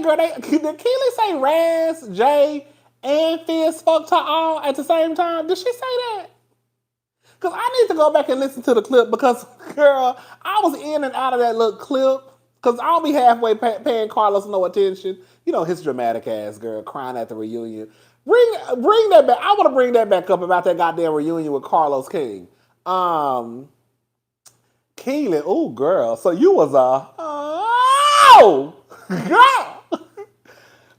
girl, did Keely say Raz, Jay, and Fizz fucked her all at the same time? Did she say that? Because I need to go back and listen to the clip because, girl, I was in and out of that little clip because I'll be halfway paying Carlos no attention. You know, his dramatic ass, girl, crying at the reunion. Bring that back. I want to bring that back up about that goddamn reunion with Carlos King. Keelan, oh, girl. So you was girl.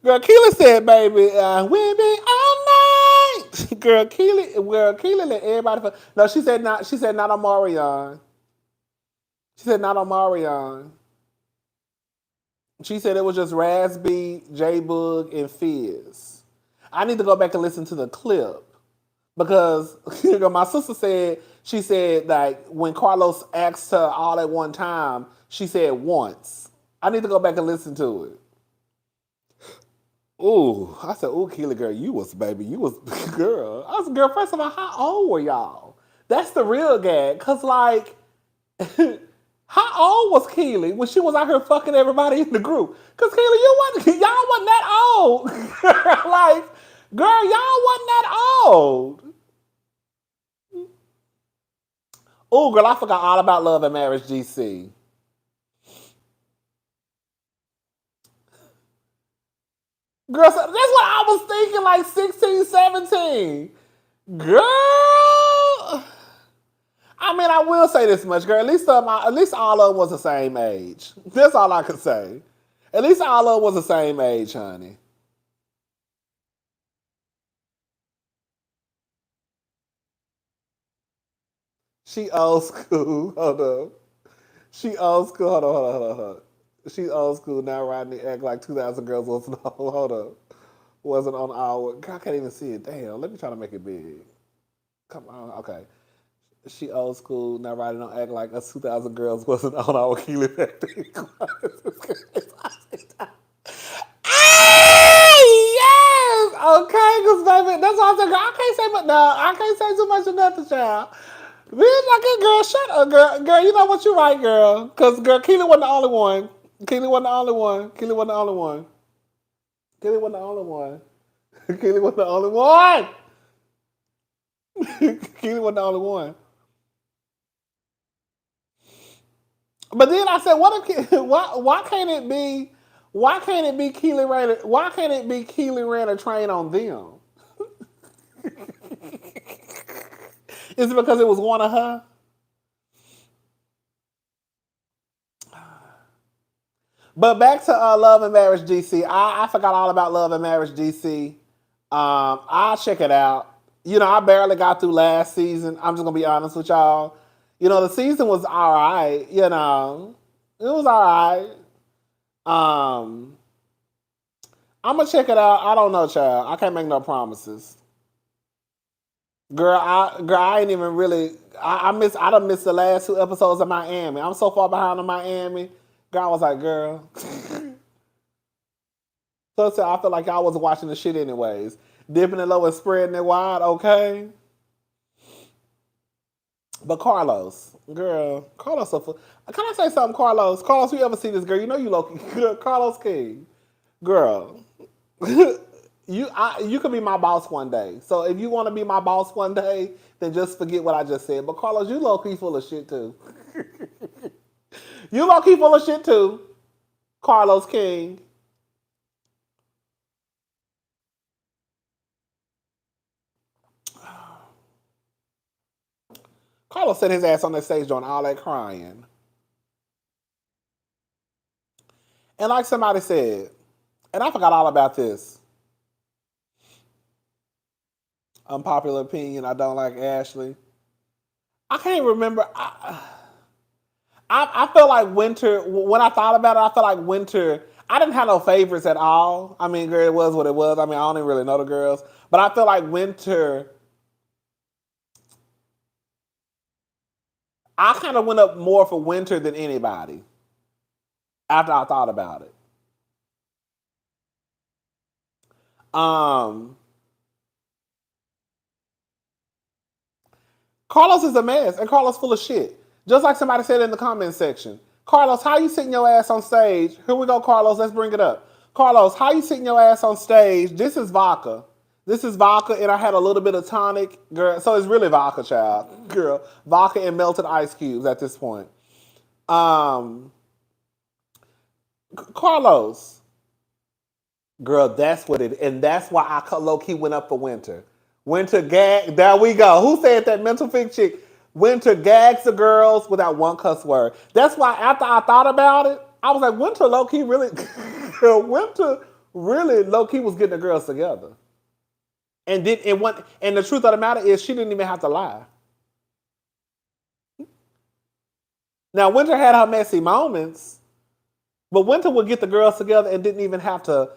Girl, Keely said, baby, we'll be all night. Keely let everybody. No, she said not. She said not on Marion. She said not on Marion. She said it was just Raspy, J Bug, and Fizz. I need to go back and listen to the clip because my sister said she said like when Carlos asked her all at one time, she said once. I need to go back and listen to it. Ooh, I said, ooh, Keely, girl, you was girl. I was, girl, first of all, how old were y'all? That's the real gag. Cause like, how old was Keely when she was out here fucking everybody in the group? Cause Keely, y'all wasn't that old. Like, girl, y'all wasn't that old. Ooh, girl, I forgot all about Love and Marriage GC. Girl, so that's what I was thinking, like 16, 17. Girl. I mean, I will say this much, girl. At least all of them was the same age. That's all I could say. At least all of them was the same age, honey. She old school. Hold on. She old school. Hold on. She old school. Now Rodney act like 2,000 girls wasn't on. Hold on. Wasn't on our. God, I can't even see it. Damn. Let me try to make it big. Come on. Okay. She old school. Now Rodney don't act like us 2,000 girls wasn't on our Keely back then. Yes! Okay, because baby, that's why I said, girl, I can't say but no, I can't say too much of nothing, child. Bitch, like it, girl, shut up, girl. Girl, you know what you right, girl. Because, girl, Keely wasn't the only one. Keely wasn't the only one. Keely wasn't the only one. Keely wasn't the only one. Keely wasn't the only one. Keely wasn't the only one. But then I said, what if why can't it be Keely ran a train on them? Is it because it was one of her? But back to Love and Marriage DC. I forgot all about Love and Marriage DC. I'll check it out. You know, I barely got through last season. I'm just gonna be honest with y'all. You know, the season was all right. You know, it was all right. I'm gonna check it out. I don't know, child. I can't make no promises. Girl, I ain't even really. I done missed the last two episodes of Miami. I'm so far behind on Miami. Girl, I was like, girl. So I feel like y'all wasn't watching the shit anyways. Dipping it low and spreading it wide, okay? But Carlos, girl, Carlos, can I say something, Carlos? Carlos, you ever see this girl? You know you low-key, Carlos King, girl. You could be my boss one day. So if you want to be my boss one day, then just forget what I just said. But Carlos, you low-key full of shit too. You low-key full of shit too, Carlos King. Carlos set his ass on that stage doing all that crying. And like somebody said, and I forgot all about this. Unpopular opinion, I don't like Ashley. I can't remember. I felt like Winter, when I thought about it, I felt like Winter, I didn't have no favorites at all. I mean, girl, it was what it was. I mean, I don't even really know the girls. But I feel like Winter, I kind of went up more for Winter than anybody after I thought about it. Carlos is a mess, and Carlos full of shit. Just like somebody said in the comment section. Carlos, how you sitting your ass on stage? Here we go, Carlos. Let's bring it up. Carlos, how you sitting your ass on stage? This is vodka. This is vodka, and I had a little bit of tonic, girl. So it's really vodka, child, girl. Vodka and melted ice cubes at this point. Carlos, girl, that's what it, and that's why I low key went up for Winter. Winter gag. There we go. Who said that? Mental fig chick. Winter gags the girls without one cuss word. That's why after I thought about it, I was like, Winter low key really, Winter really low key was getting the girls together. And then it went. And the truth of the matter is, she didn't even have to lie. Now Winter had her messy moments, but Winter would get the girls together and didn't even have to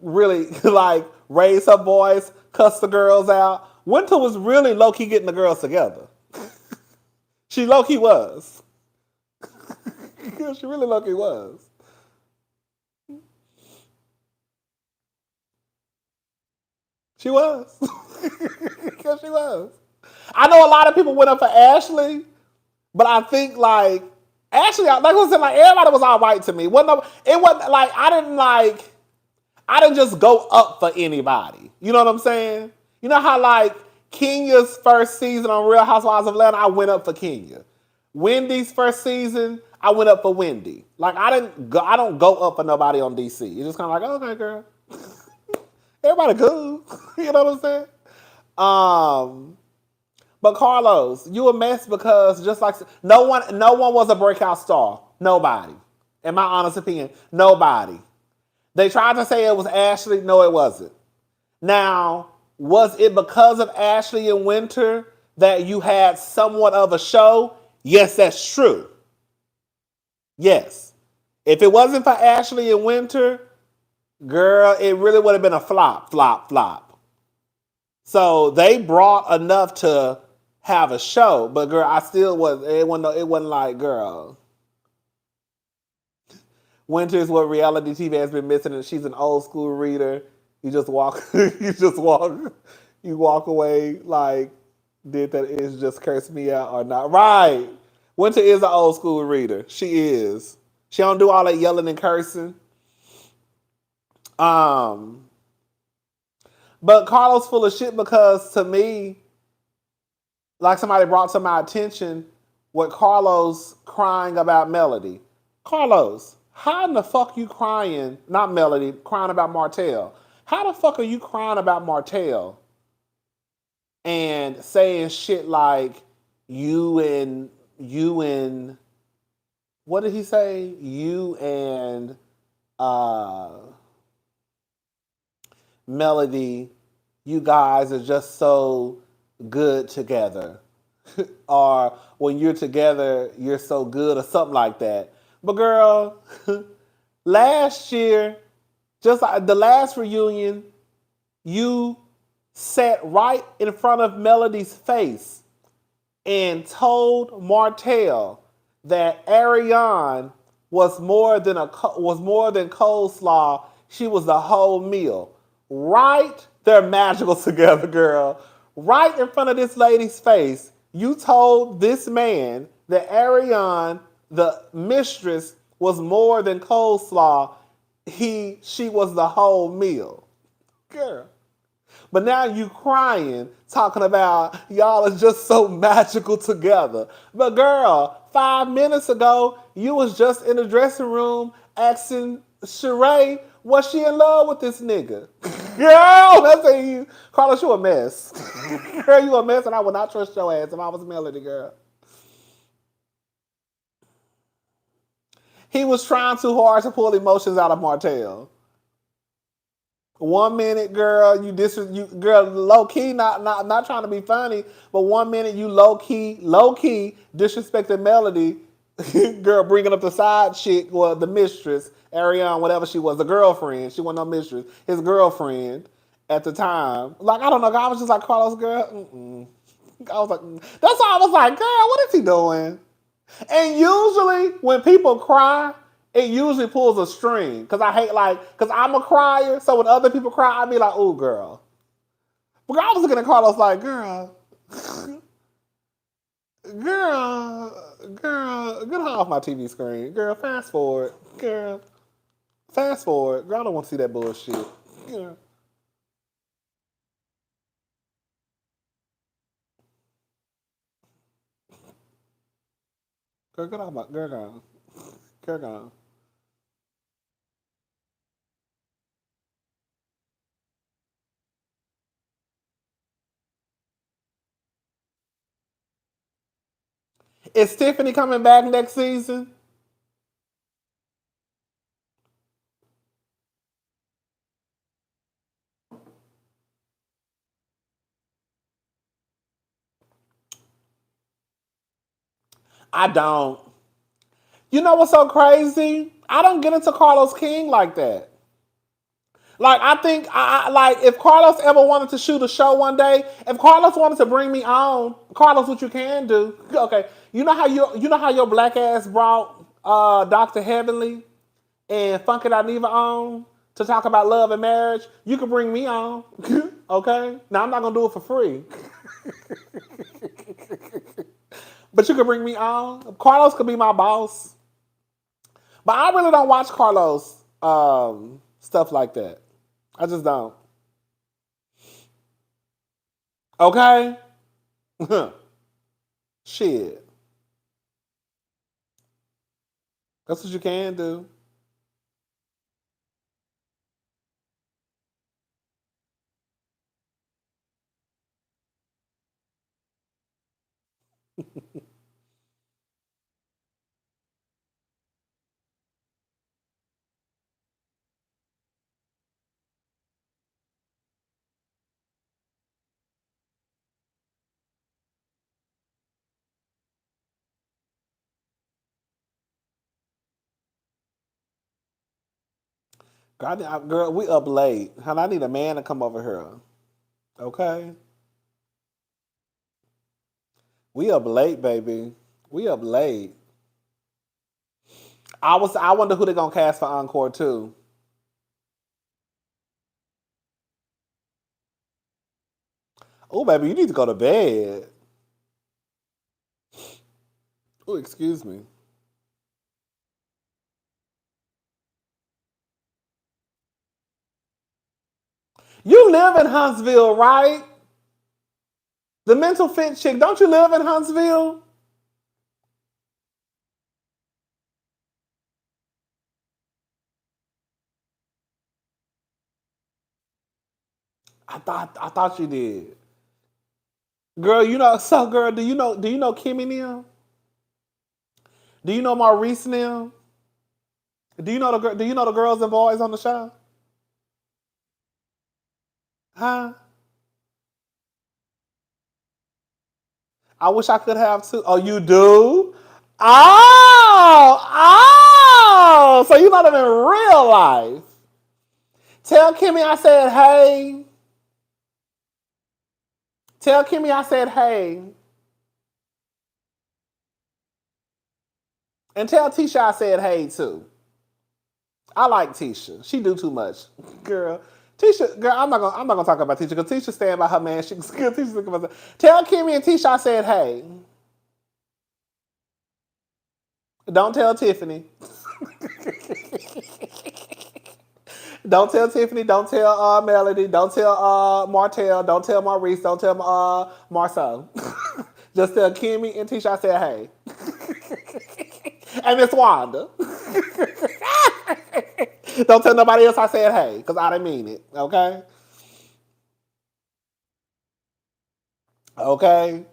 really like raise her voice, cuss the girls out. Winter was really low key getting the girls together. She low key was. She really low key was. She was. Yes, she was. I know a lot of people went up for Ashley, but I think like Ashley, like I said, like everybody was all right to me. It wasn't like I didn't just go up for anybody. You know what I'm saying? You know how like Kenya's first season on Real Housewives of Atlanta, I went up for Kenya. Wendy's first season, I went up for Wendy. Like I don't go up for nobody on DC. It's just kind of like, okay, girl. Everybody cool. You know what I'm saying? But Carlos, you a mess because just like no one was a breakout star. Nobody. In my honest opinion, nobody. They tried to say it was Ashley. No, it wasn't. Now, was it because of Ashley and Winter that you had somewhat of a show? Yes, that's true. Yes. If it wasn't for Ashley and Winter, girl, it really would have been a flop. So they brought enough to have a show, but girl, I still was. It wasn't like, girl. Winter is what reality TV has been missing, and she's an old school reader. You just walk away like, did that is just curse me out or not? Right. Winter is an old school reader. She is. She don't do all that yelling and cursing. But Carlos full of shit because to me, like somebody brought to my attention what Carlos crying about Melody. Carlos, how in the fuck you crying, not Melody, crying about Martell? How the fuck are you crying about Martell and saying shit like you and what did he say? You and Melody, you guys are just so good together. Or when you're together, you're so good or something like that. But girl, last year, just like the last reunion, you sat right in front of Melody's face and told Martell that Ariane was more than coleslaw. She was the whole meal. Right They're magical together, girl. Right in front of this lady's face, you told this man that Ariane, the mistress, was more than coleslaw. She was the whole meal. Girl. But now you crying, talking about y'all are just so magical together. But girl, 5 minutes ago, you was just in the dressing room asking Sheree, was she in love with this nigga? Girl, that's saying you, Carlos, you a mess. Girl, you a mess, and I would not trust your ass if I was Melody, girl. He was trying too hard to pull emotions out of Martell. 1 minute, girl, you girl, low key, not trying to be funny, but 1 minute you low key disrespecting Melody, girl, bringing up the side chick, well, the mistress, Ariane, whatever she was, the girlfriend. She wasn't no mistress, his girlfriend at the time. Like, I don't know, I was just like, Carlos, girl, I was like, that's why I was like, girl, what is he doing? And usually when people cry, it usually pulls a string. Cause I hate cause I'm a crier. So when other people cry, I be like, ooh, girl. But I was looking at Carlos like, girl, get her off my TV screen. Girl, fast forward. Girl, fast forward. Girl, I don't want to see that bullshit. Girl. Girl, get off my, girl. Is Tiffany coming back next season? I don't. You know what's so crazy? I don't get into Carlos King like that. Like, I think, like, if Carlos ever wanted to shoot a show one day, if Carlos wanted to bring me on, Carlos, what you can do, okay, you know how your black ass brought Dr. Heavenly and Funky Dineva on to talk about love and marriage? You can bring me on, okay? Now, I'm not going to do it for free. But you can bring me on. Carlos could be my boss. But I really don't watch Carlos stuff like that. I just don't. Okay? Shit. That's what you can do. God, girl, we up late. Honey, I need a man to come over here. Okay? We up late, baby. We up late. I wonder who they gonna cast for Encore too. Oh, baby, you need to go to bed. Oh, excuse me. You live in Huntsville, right? The mental fit chick, don't you live in Huntsville? I thought you did. Girl, girl, do you know Kimmy now? Do you know Maurice now? Do you know the girls and boys on the show? Huh? I wish I could have too. Oh, you do? Oh, so you know them in real life. Tell Kimmy I said hey. Tell Kimmy I said hey. And tell Tisha I said hey too. I like Tisha. She do too much. Girl, Tisha, girl, I'm not gonna talk about Tisha because Tisha staying by her man. Tisha's looking for something. Tell Kimmy and Tisha I said hey. Don't tell Tiffany. Don't tell Tiffany. Don't tell Melody. Don't tell Martell. Don't tell Maurice. Don't tell Marceau. Just tell Kimmy and Tisha I said hey. And Miss Wanda. Don't tell nobody else I said hey, because I didn't mean it. Okay? Okay?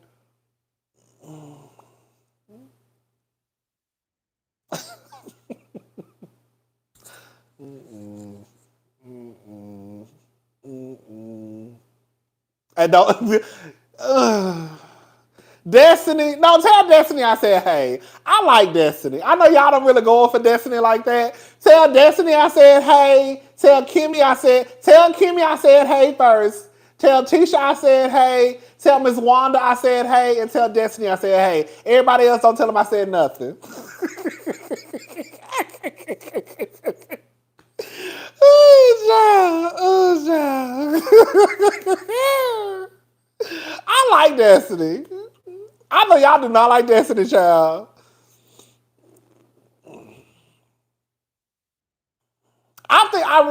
Mm-mm. Mm-mm. Mm-mm. And don't... Destiny, no, tell Destiny I said hey. I like Destiny. I know y'all don't really go for Destiny like that. Tell Destiny I said hey. Tell Kimmy I said hey first. Tell Tisha I said hey. Tell Miss Wanda I said hey. And tell Destiny I said hey. Everybody else don't tell them I said nothing. I like Destiny. I know y'all do not like Destiny, child.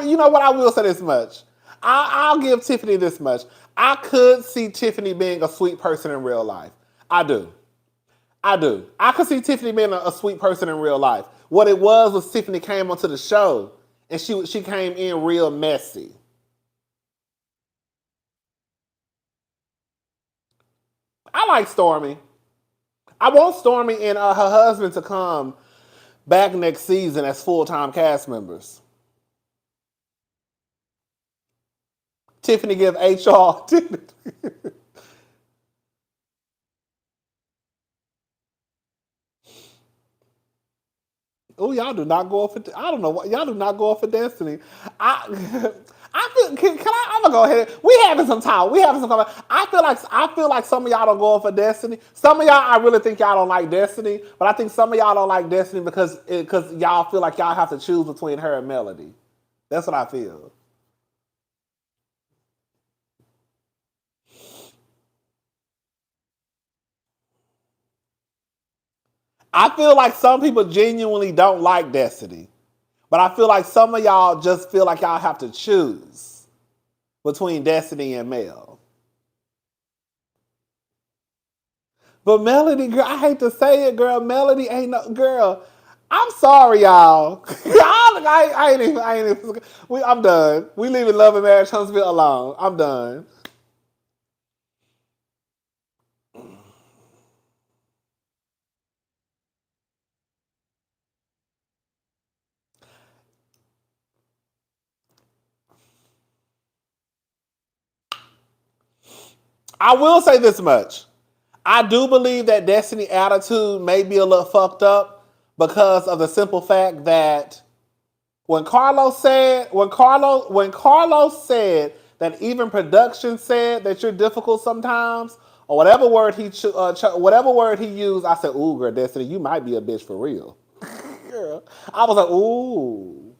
You know what, I will say this much. I'll give Tiffany this much. I could see Tiffany being a sweet person in real life. I do. I could see Tiffany being a sweet person in real life. What it was Tiffany came onto the show and she came in real messy. I like Stormy. I want Stormy and her husband to come back next season as full-time cast members. Tiffany give HR. Oh, y'all do not go for. I don't know what y'all do not go for Destiny. I feel. I'm gonna go ahead. We having some time. I feel like some of y'all don't go for Destiny. Some of y'all, I really think y'all don't like Destiny. But I think some of y'all don't like Destiny because y'all feel like y'all have to choose between her and Melody. That's what I feel. I feel like some people genuinely don't like Destiny. But I feel like some of y'all just feel like y'all have to choose between Destiny and Mel. But Melody, girl, I hate to say it, girl. Melody ain't no girl. I'm sorry, y'all. I ain't even. I'm done. We leaving Love and Marriage Huntsville alone. I'm done. I will say this much. I do believe that Destiny attitude may be a little fucked up because of the simple fact that when Carlos said that even production said that you're difficult sometimes, or whatever word he used, I said, "Ooh, girl, Destiny, you might be a bitch for real." Girl, I was like, "Ooh,"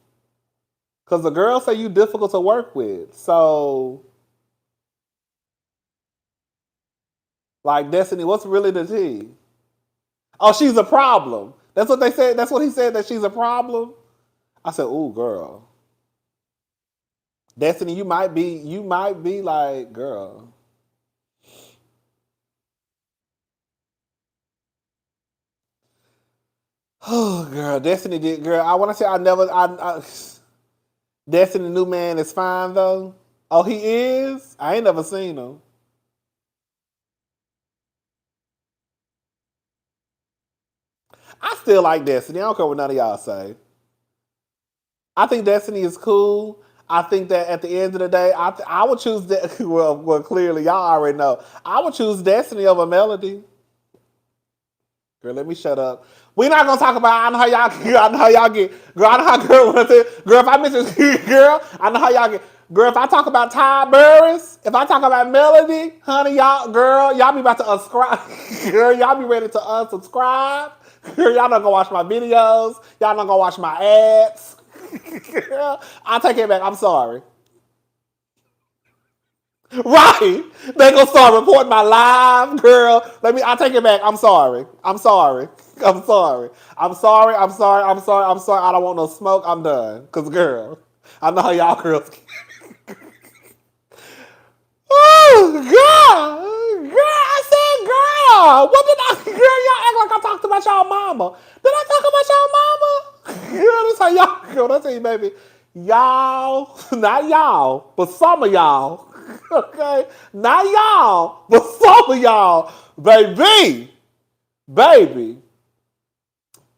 because the girls say you difficult to work with. So, like, Destiny, what's really the tea? Oh, she's a problem. That's what they said. That's what he said, that she's a problem. I said, "Ooh, girl, Destiny, you might be like, girl." Oh, girl, Destiny did, girl. I want to say Destiny new man is fine though. Oh, he is. I ain't never seen him. I still like Destiny. I don't care what none of y'all say. I think Destiny is cool. I think that at the end of the day, I would choose well, clearly y'all already know. I would choose Destiny over Melody. Girl, let me shut up. We not gonna talk about. I know how y'all. I know how y'all get. Girl, I know how girl wants it. Girl, if I mention girl, I know how y'all get. Girl, if I talk about Ty Burris, if I talk about Melody, honey, y'all be about to unsubscribe. Girl, y'all be ready to unsubscribe. Girl, y'all not gonna watch my videos. Y'all not gonna watch my ads. Girl, I'll take it back. I'm sorry. Right. They gonna start reporting my live, girl. I take it back. I'm sorry. I'm sorry. I'm sorry. I'm sorry. I'm sorry. I'm sorry. I'm sorry. I don't want no smoke. I'm done. Cause girl, I know how y'all girls. Oh God, girl, I said girl. What did I? Girl, y'all act like I talked about y'all mama. Did I talk about y'all mama? Girl, that's how y'all. Girl, that's how you, baby. Y'all, not y'all, but some of y'all. Okay, not y'all, but some of y'all, baby.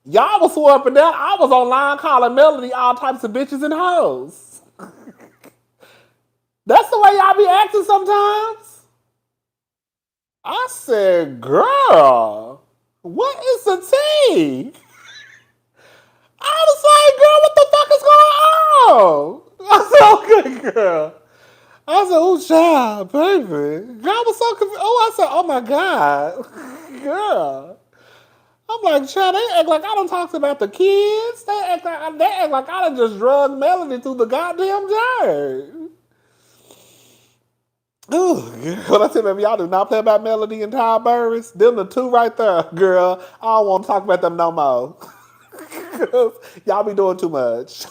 Y'all was sore up and down. I was online calling Melody all types of bitches and hoes. That's the way y'all be acting sometimes. I said, girl, what is the tea? I was like, girl, what the fuck is going on? I said, okay, girl. I said, oh, child, baby. Girl, I was so confused. Oh, I said, oh, my God. Girl. I'm like, child, they act like I done talked about the kids. They act like I done just drugged Melody through the goddamn dirt. Ooh, what I said, baby, y'all do not play about Melody and Ty Burris. Them the two right there, girl. I don't want to talk about them no more. Y'all be doing too much.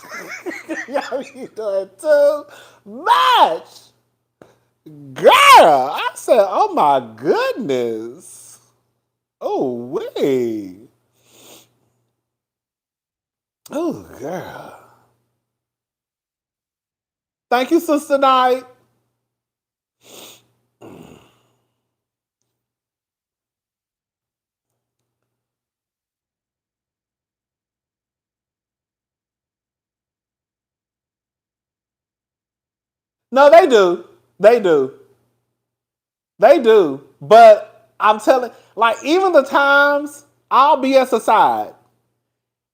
Y'all be doing too much. Girl, I said, oh my goodness. Oh, wait. Oh, girl. Thank you, Sister Night. No, they do. They do. They do. But I'm telling, like, even the times, all BS aside,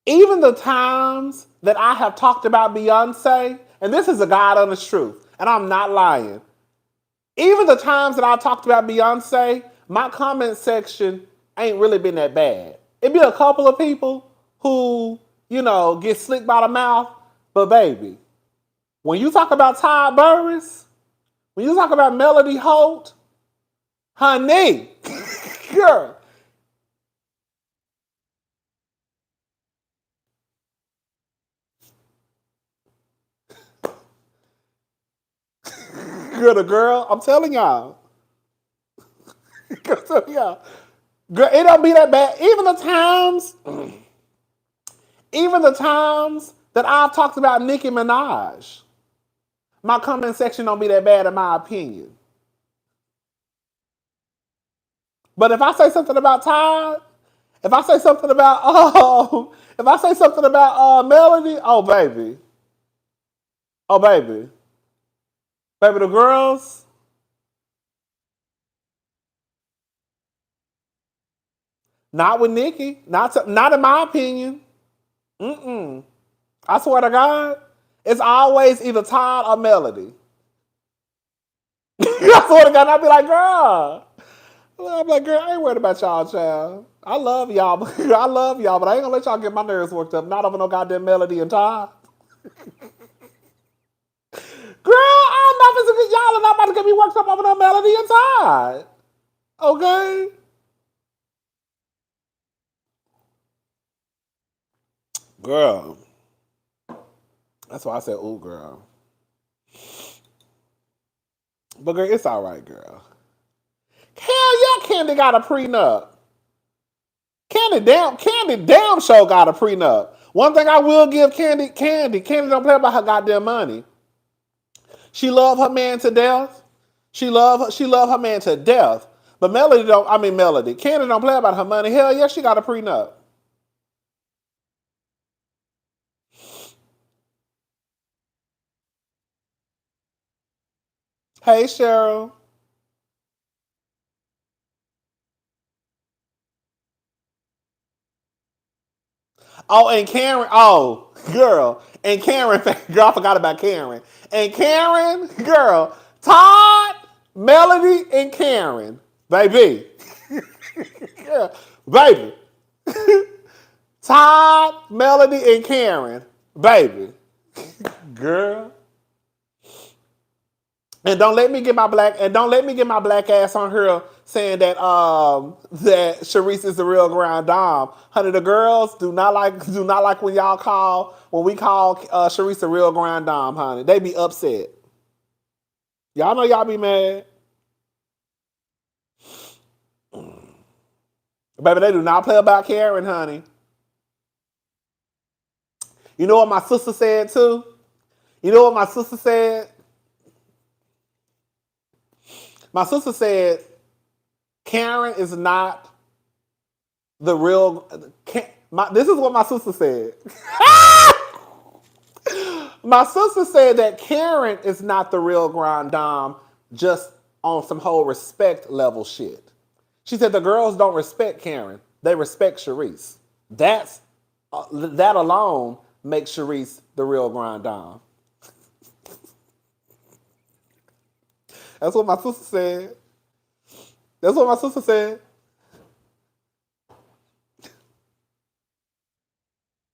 even the times that I have talked about Beyonce, and this is a God honest truth, and I'm not lying. Even the times that I talked about Beyonce, my comment section ain't really been that bad. It be a couple of people who, get slick by the mouth, but baby, when you talk about Todd Burris, when you talk about Melody Holt, honey, girl, girl, I'm telling y'all. I'm telling y'all. Girl, it don't be that bad. Even the times that I've talked about Nicki Minaj, my comment section don't be that bad in my opinion. But if I say something about Todd, if I say something about Melody, oh baby, the girls, not with Nicki, not in my opinion. Mm-mm. I swear to God, it's always either Todd or Melody. I swear to God, I'd be like, girl. I'm like, girl, I ain't worried about y'all, child. I love y'all, but I love y'all, but I ain't gonna let y'all get my nerves worked up. Not over no goddamn Melody and Todd. Girl, I'm not physical. Y'all are not about to get me worked up over no Melody and Todd. Okay? Girl. That's why I said, ooh, girl. But girl, it's all right, girl. Hell yeah, Candy got a prenup. Candy damn sure got a prenup. One thing I will give Candy don't play about her goddamn money. She love her man to death. She love her man to death. But Melody. Candy don't play about her money. Hell yeah, she got a prenup. Hey, Cheryl. Oh, and Karen. Oh, girl. And Karen. Girl, I forgot about Karen. And Karen, girl. Todd, Melody, and Karen. Baby. Yeah, baby. Todd, Melody, and Karen. Baby. Girl. And don't let me get my black ass on here saying that that Sharice is the real grand dom. Honey, the girls do not like when we call Sharice the real grand dom, honey. They be upset. Y'all know y'all be mad. Baby, they do not play about Karen, honey. You know what my sister said too? You know what my sister said? My sister said, Karen is not the real. This is what my sister said. My sister said that Karen is not the real grand dom, just on some whole respect level shit. She said the girls don't respect Karen; they respect Sharice. That alone makes Sharice the real grand dom. That's what my sister said. That's what my sister said.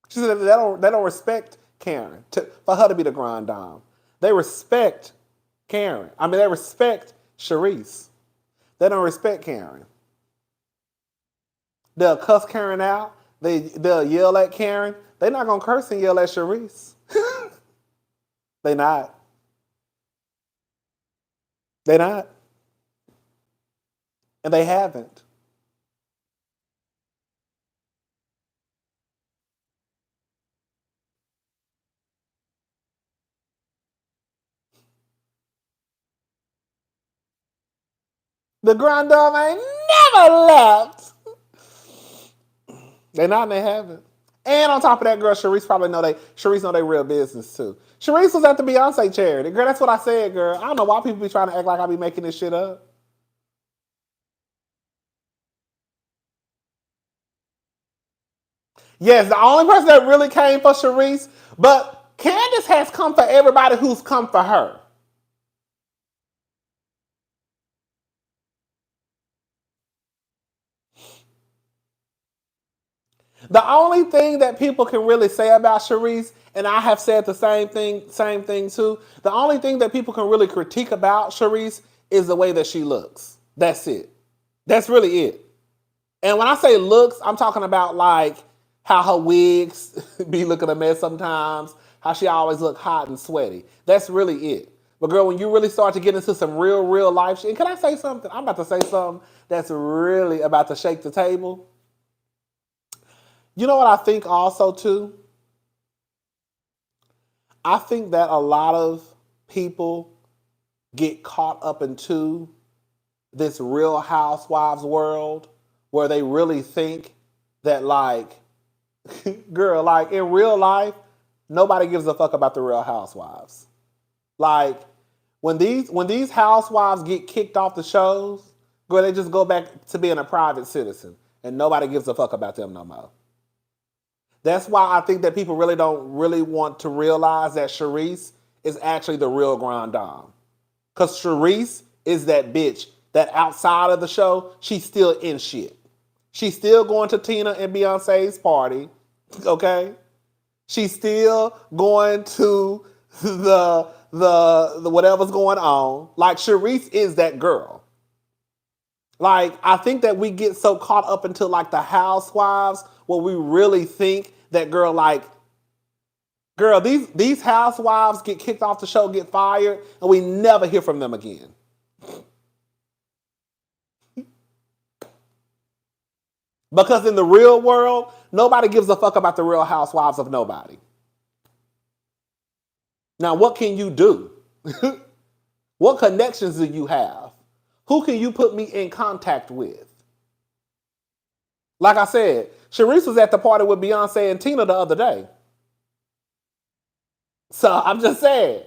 She said they don't respect Karen for her to be the grand dom. They respect Karen. I mean, they respect Sharice. They don't respect Karen. They'll cuss Karen out. They'll yell at Karen. They're not gonna curse and yell at Sharice. They not. They not. And they haven't. The grand dom ain't never left. They not and they haven't. And on top of that, girl, Sharice know they real business too. Sharice was at the Beyoncé charity. Girl, that's what I said, girl. I don't know why people be trying to act like I be making this shit up. Yes, the only person that really came for Sharice, but Candace has come for everybody who's come for her. The only thing that people can really say about Sharice, and I have said the same thing too. The only thing that people can really critique about Sharice is the way that she looks. That's it. That's really it. And when I say looks, I'm talking about like how her wigs be looking a mess sometimes, how she always look hot and sweaty. That's really it. But girl, when you really start to get into some real life shit, and can I say something? I'm about to say something that's really about to shake the table. You know what I think also too? I think that a lot of people get caught up into this Real Housewives world where they really think that like, girl, like in real life, nobody gives a fuck about the Real Housewives. Like when these housewives get kicked off the shows, girl, they just go back to being a private citizen and nobody gives a fuck about them no more. That's why I think that people really don't really want to realize that Sharice is actually the real grand dom. Because Sharice is that bitch that outside of the show, she's still in shit. She's still going to Tina and Beyonce's party, okay? She's still going to the whatever's going on. Like Sharice is that girl. Like I think that we get so caught up into like the housewives where we really think that girl, these housewives get kicked off the show, get fired, and we never hear from them again. Because in the real world, nobody gives a fuck about the Real Housewives of nobody. Now, what can you do? What connections do you have? Who can you put me in contact with? Like I said, Sharice was at the party with Beyonce and Tina the other day. So I'm just saying,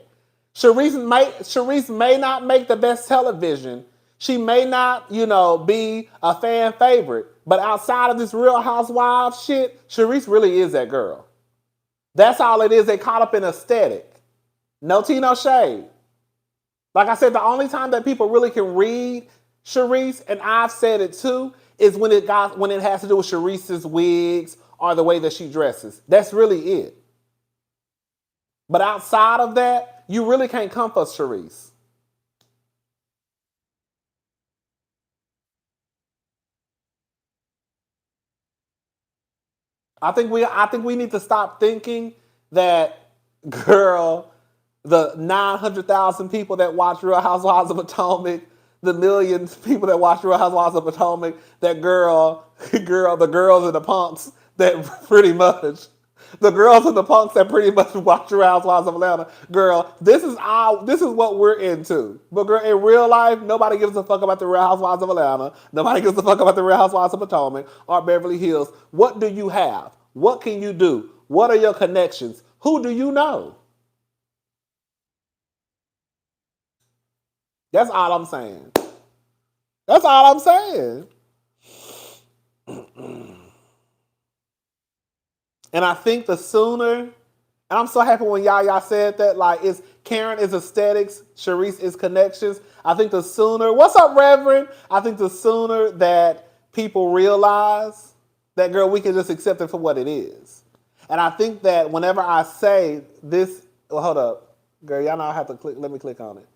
Sharice may not make the best television. She may not, be a fan favorite. But outside of this Real Housewives shit, Sharice really is that girl. That's all it is. They caught up in aesthetic. No tea, no shade. Like I said, the only time that people really can read Sharice, and I've said it too, is when it has to do with Sharice's wigs or the way that she dresses. That's really it. But outside of that, you really can't come for Sharice. I think we need to stop thinking that, girl, the 900,000 people that watch Real Housewives of Potomac, the millions of people that watch Real Housewives of Potomac, that the girls and the punks that pretty much, the girls and the punks that pretty much watch Real Housewives of Atlanta, girl, this is what we're into. But girl, in real life, nobody gives a fuck about the Real Housewives of Atlanta. Nobody gives a fuck about the Real Housewives of Potomac or Beverly Hills. What do you have? What can you do? What are your connections? Who do you know? That's all I'm saying. That's all I'm saying. And I think the sooner, and I'm so happy when Yaya said that, like, it's Karen is aesthetics, Sharice is connections. I think the sooner, what's up, Reverend? I think the sooner that people realize that, girl, we can just accept it for what it is. And I think that whenever I say this, well, hold up, girl, y'all know I have to click, let me click on it.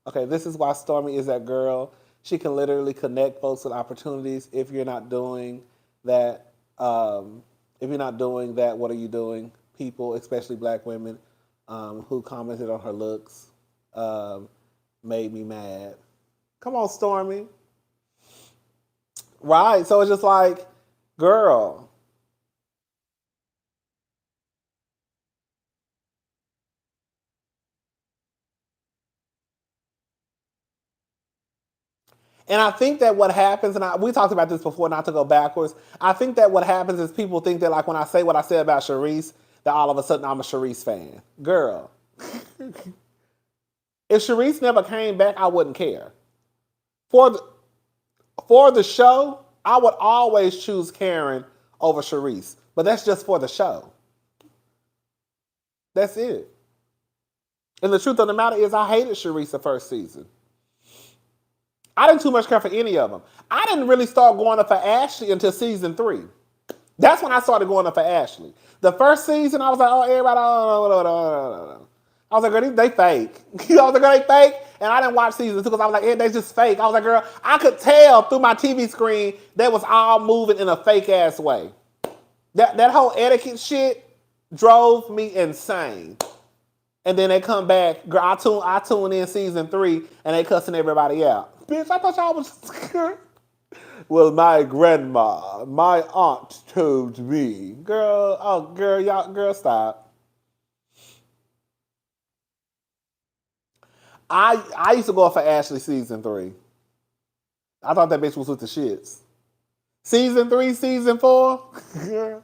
Okay, this is why Stormy is that girl. She can literally connect folks with opportunities. If you're not doing that, what are you doing? People, especially black women, who commented on her looks, made me mad. Come on, Stormy. Right, so it's just like, girl. And I think that what happens, and we talked about this before, not to go backwards. I think that what happens is people think that, like, when I say what I said about Sharice, that all of a sudden I'm a Sharice fan. Girl, if Sharice never came back, I wouldn't care. For the show, I would always choose Karen over Sharice. But that's just for the show. That's it. And the truth of the matter is, I hated Sharice the first season. I didn't too much care for any of them. I didn't really start going up for Ashley until season 3. That's when I started going up for Ashley. The first season, I was like, oh, everybody, I was like, girl, they fake. I was like, girl, they fake. And I didn't watch season 2 because I was like, yeah, they just fake. I was like, girl, I could tell through my TV screen they was all moving in a fake ass way. That whole etiquette shit drove me insane. And then they come back, girl, I tune in season 3 and they cussing everybody out. Bitch, I thought y'all was... Well, my grandma, my aunt told me. Girl, stop. I used to go for Ashley season 3. I thought that bitch was with the shits. Season 3, season 4, girl.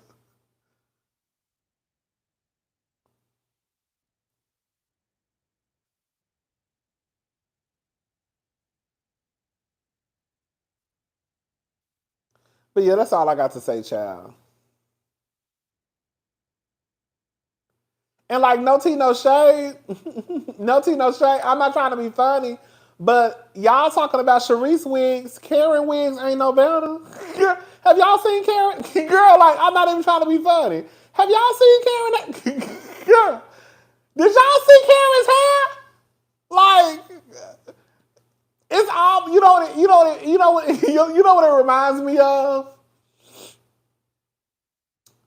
But yeah, that's all I got to say, child. And like, no tea, no shade. No tea, no shade. I'm not trying to be funny, but y'all talking about Sharice wigs, Karen wigs ain't no better. Have y'all seen Karen? Girl, like, I'm not even trying to be funny. Have y'all seen Karen? Girl, did y'all see Karen's hair? Like, it's all, you know what it reminds me of?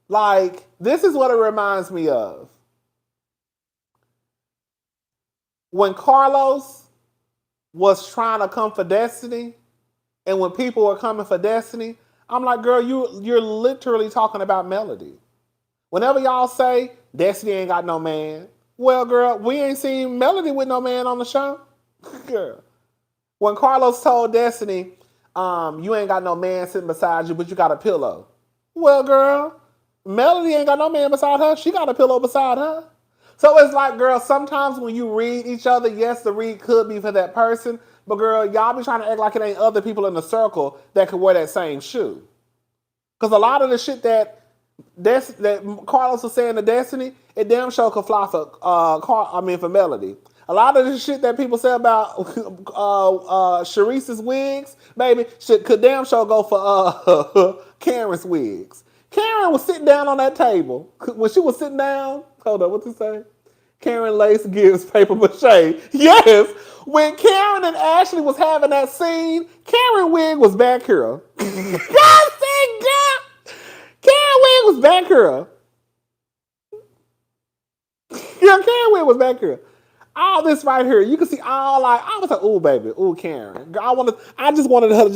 Like, this is what it reminds me of. When Carlos was trying to come for Destiny, and when people were coming for Destiny, I'm like, girl, you're literally talking about Melody. Whenever y'all say Destiny ain't got no man, well, girl, we ain't seen Melody with no man on the show. Girl. When Carlos told Destiny, you ain't got no man sitting beside you, but you got a pillow. Well, girl, Melody ain't got no man beside her. She got a pillow beside her. So it's like, girl, sometimes when you read each other, yes, the read could be for that person, but girl, y'all be trying to act like it ain't other people in the circle that could wear that same shoe. Because a lot of the shit that Carlos was saying to Destiny, it damn sure could fly for Melody. A lot of the shit that people say about Sharice's wigs, baby, could damn sure go for Karen's wigs. Karen was sitting down on that table. When she was sitting down, hold on, what's it say? Karen Lace gives paper mache. Yes, when Karen and Ashley was having that scene, Karen wig was back here. God, Karen wig was Black girl. Yeah, Karen Whit was back here. All this right here, you can see all like I was like, "Ooh, baby, ooh, Karen." Girl, I just wanted her to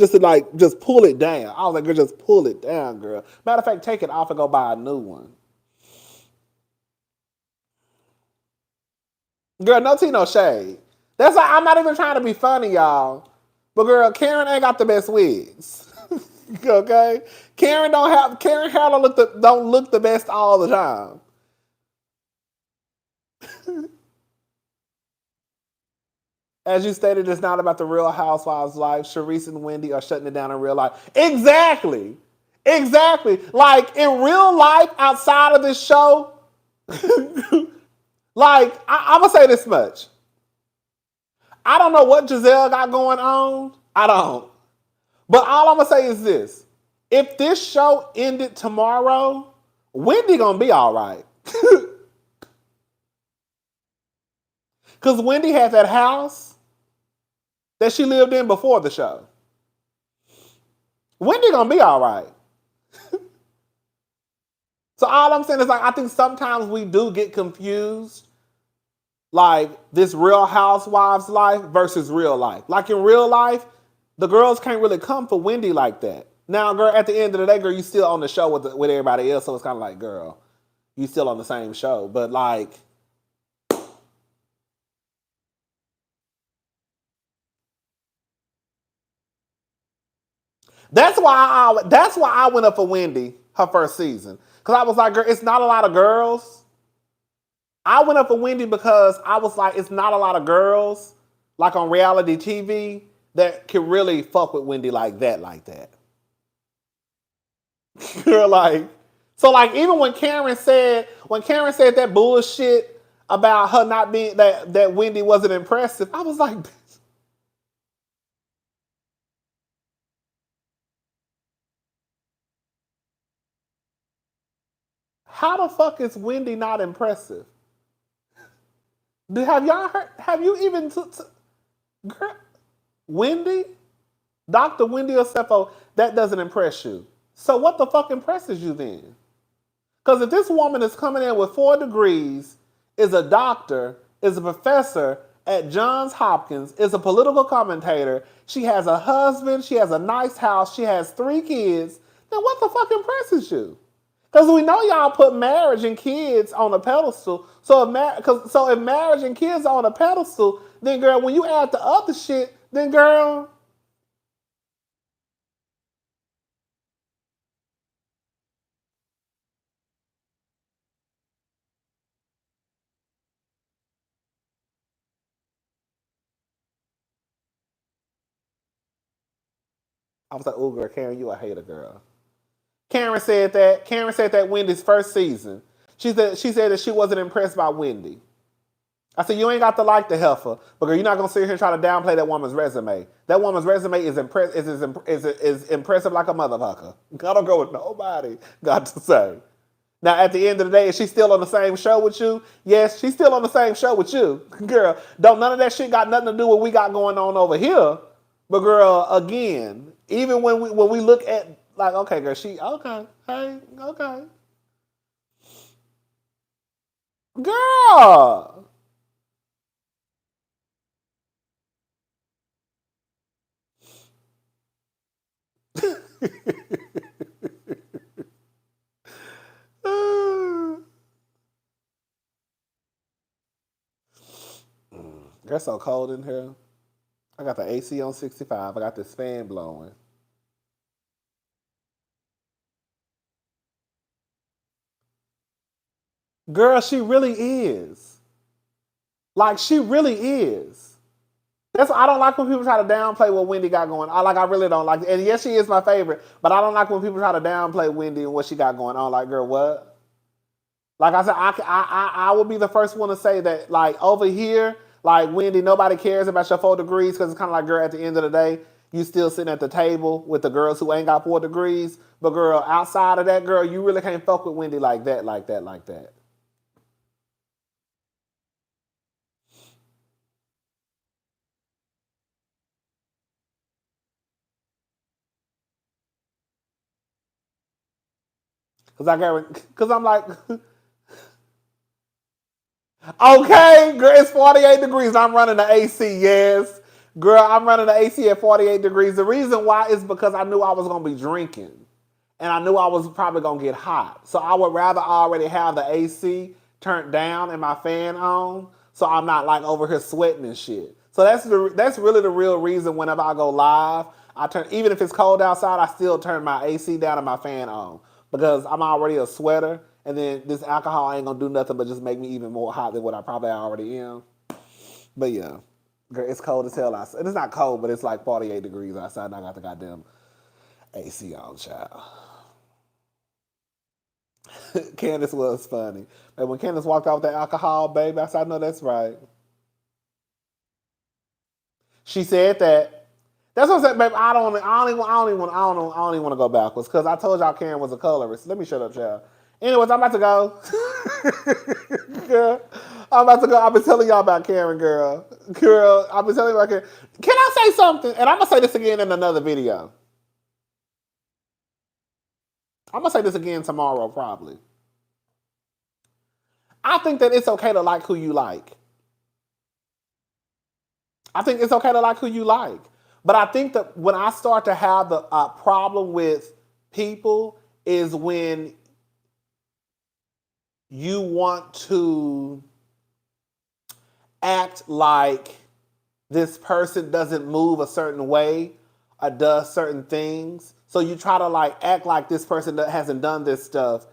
just pull it down. I was like, "Girl, just pull it down, girl." Matter of fact, take it off and go buy a new one. Girl, no tea, no shade. That's why I'm not even trying to be funny, y'all. But girl, Karen ain't got the best wigs. Okay, Karen hair don't look the best all the time. As you stated, it's not about the Real Housewives' life. Sharice and Wendy are shutting it down in real life. Exactly. Exactly. Like in real life, outside of this show, like I'm gonna say this much. I don't know what Giselle got going on. I don't. But all I'm gonna say is this: if this show ended tomorrow, Wendy gonna be all right. Cause Wendy had that house that she lived in before the show. Wendy gonna be all right. So all I'm saying is like I think sometimes we do get confused, like this Real Housewives life versus real life. Like in real life, the girls can't really come for Wendy like that. Now, girl, at the end of the day, girl, you still on the show with everybody else, so it's kind of like, girl, you still on the same show. But like, that's why I went up for Wendy her first season because I was like, girl, it's not a lot of girls. I went up for Wendy because I was like, it's not a lot of girls like on reality TV that can really fuck with Wendy like that, like that. You're like, so like even when Karen said that bullshit about her not being that Wendy wasn't impressive, I was like, how the fuck is Wendy not impressive? Have y'all heard? Have you even girl, Wendy, Dr. Wendy Osefo? That doesn't impress you. So what the fuck impresses you then? Because if this woman is coming in with 4 degrees, is a doctor, is a professor at Johns Hopkins, is a political commentator, she has a husband, she has a nice house, she has 3 kids, then what the fuck impresses you? Because we know y'all put marriage and kids on a pedestal. So if marriage and kids are on a pedestal, then girl, when you add the other shit, then girl, I was like, oh girl, Karen, you a hater, girl. Karen said that. Karen said that Wendy's first season. She said that she wasn't impressed by Wendy. I said, you ain't got to like the heifer, but girl, you're not gonna sit here and try to downplay that woman's resume. That woman's resume is impressive like a motherfucker. I don't go with nobody. Got to say. Now, at the end of the day, is she still on the same show with you? Yes, she's still on the same show with you. Girl, don't none of that shit got nothing to do with what we got going on over here. But girl, again, even when we look at like, okay, girl, she okay, hey, okay. Girl. It's so cold in here. I got the AC on 65. I got this fan blowing. Girl, she really is. Like she really is. That's why I don't like when people try to downplay what Wendy got going on. I really don't like it. And yes, she is my favorite, but I don't like when people try to downplay Wendy and what she got going on. Like, girl, what? Like I said, I will be the first one to say that, like, over here, like, Wendy, nobody cares about your 4 degrees because it's kind of like, girl, at the end of the day, you still sitting at the table with the girls who ain't got 4 degrees. But, girl, outside of that, girl, you really can't fuck with Wendy like that, like that, like that. Because I'm like, okay, girl, it's 48 degrees. I'm running the AC, yes. Girl, I'm running the AC at 48 degrees. The reason why is because I knew I was going to be drinking. And I knew I was probably going to get hot. So I would rather already have the AC turned down and my fan on so I'm not like over here sweating and shit. So that's really the real reason whenever I go live, even if it's cold outside, I still turn my AC down and my fan on because I'm already a sweater and then this alcohol ain't going to do nothing but just make me even more hot than what I probably already am. But yeah, girl, it's cold as hell outside. It's not cold, but it's like 48 degrees outside and I got the goddamn AC on, child. Candace was funny. And when Candace walked out with that alcohol, baby, I said, I know that's right. She said that. That's what I said, baby. I don't even want to go backwards because I told y'all Karen was a colorist. Let me shut up, child. Anyways, I'm about to go. Girl, I'm about to go. I've been telling y'all about Karen, girl. Girl, I've been telling you about Karen. Can I say something? And I'm going to say this again in another video. I'm going to say this again tomorrow, probably. I think that it's okay to like who you like. I think it's okay to like who you like. But I think that when I start to have the problem with people is when you want to act like this person doesn't move a certain way or does certain things. So you try to like act like this person that hasn't done this stuff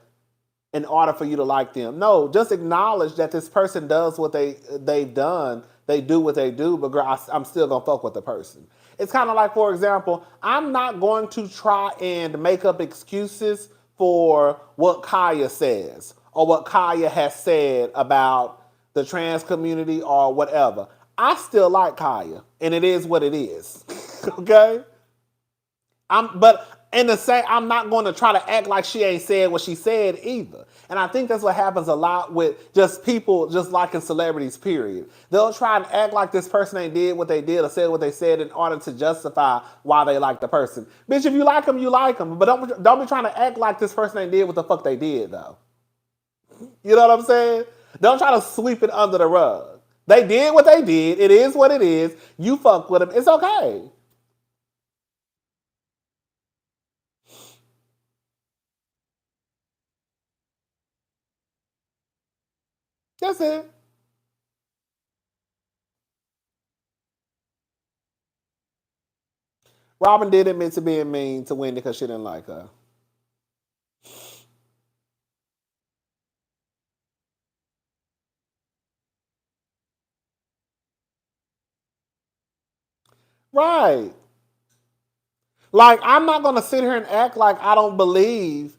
in order for you to like them. No, just acknowledge that this person does what they've done. They do what they do, but girl, I'm still going to fuck with the person. It's kind of like, for example, I'm not going to try and make up excuses for what Kaya says or what Kaya has said about the trans community or whatever. I still like Kaya, and it is what it is. Okay? But in the same, I'm not going to try to act like she ain't said what she said either. And I think that's what happens a lot with just people just liking celebrities, period. They'll try and act like this person ain't did what they did or said what they said in order to justify why they like the person. Bitch, if you like them, you like them. But don't be trying to act like this person ain't did what the fuck they did, though. You know what I'm saying? Don't try to sweep it under the rug. They did what they did. It is what it is. You fuck with them. It's okay. That's it. Robyn did admit to being mean to Wendy because she didn't like her. Right. Like, I'm not going to sit here and act like I don't believe,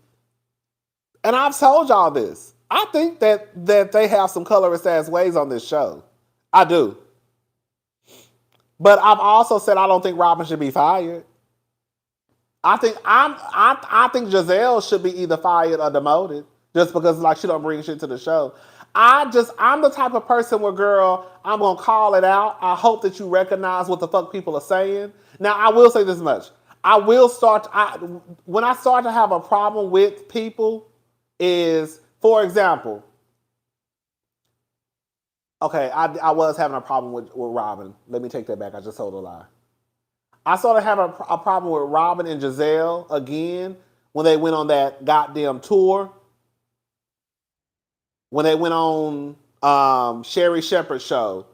and I've told y'all this. I think that they have some colorist ass ways on this show. I do. But I've also said I don't think Robyn should be fired. I think Giselle should be either fired or demoted just because like she don't bring shit to the show. I'm the type of person where, girl, I'm gonna call it out. I hope that you recognize what the fuck people are saying. Now I will say this much. When I start to have a problem with people is, for example, okay, I was having a problem with Robyn. Let me take that back. I just told a lie. I started having a problem with Robyn and Giselle again when they went on that goddamn tour. When they went on Sherry Shepherd's show.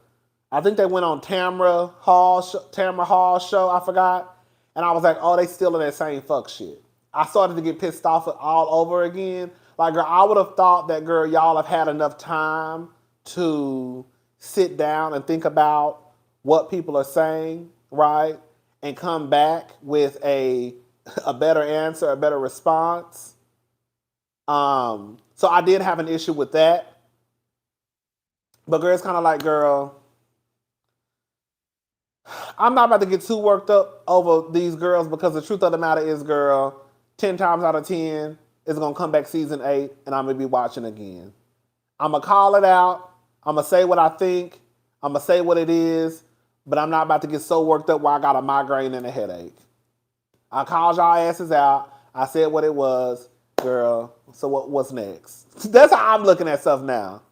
I think they went on Tamara Hall's show, I forgot. And I was like, oh, they still in that same fuck shit. I started to get pissed off all over again. Like, girl, I would have thought that, girl, y'all have had enough time to sit down and think about what people are saying, right? And come back with a better answer, a better response. So I did have an issue with that. But girl, it's kind of like, girl, I'm not about to get too worked up over these girls because the truth of the matter is, girl, 10 times out of 10, it's going to come back season 8 and I'm going to be watching again. I'm going to call it out. I'm going to say what I think. I'm going to say what it is. But I'm not about to get so worked up where I got a migraine and a headache. I called y'all asses out. I said what it was. girl. So what's next? That's how I'm looking at stuff now.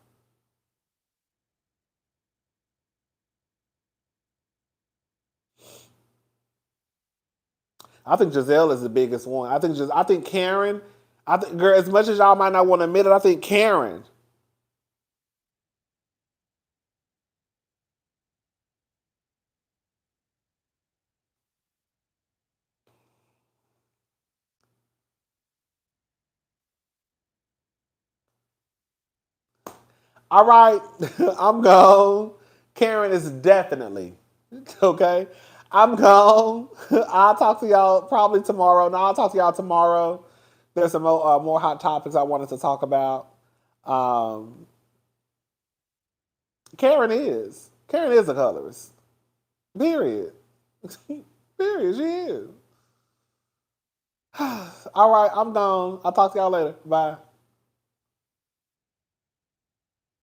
I think Giselle is the biggest one. I think Karen. I think, girl, as much as y'all might not want to admit it, I think Karen. All right, I'm gone. Karen is definitely okay. I'm gone. I'll talk to y'all probably tomorrow. No, I'll talk to y'all tomorrow. There's some more hot topics I wanted to talk about. Um, Karen is a colorist. Period. Period. She is. All right, I'm gone. I'll talk to y'all later. Bye.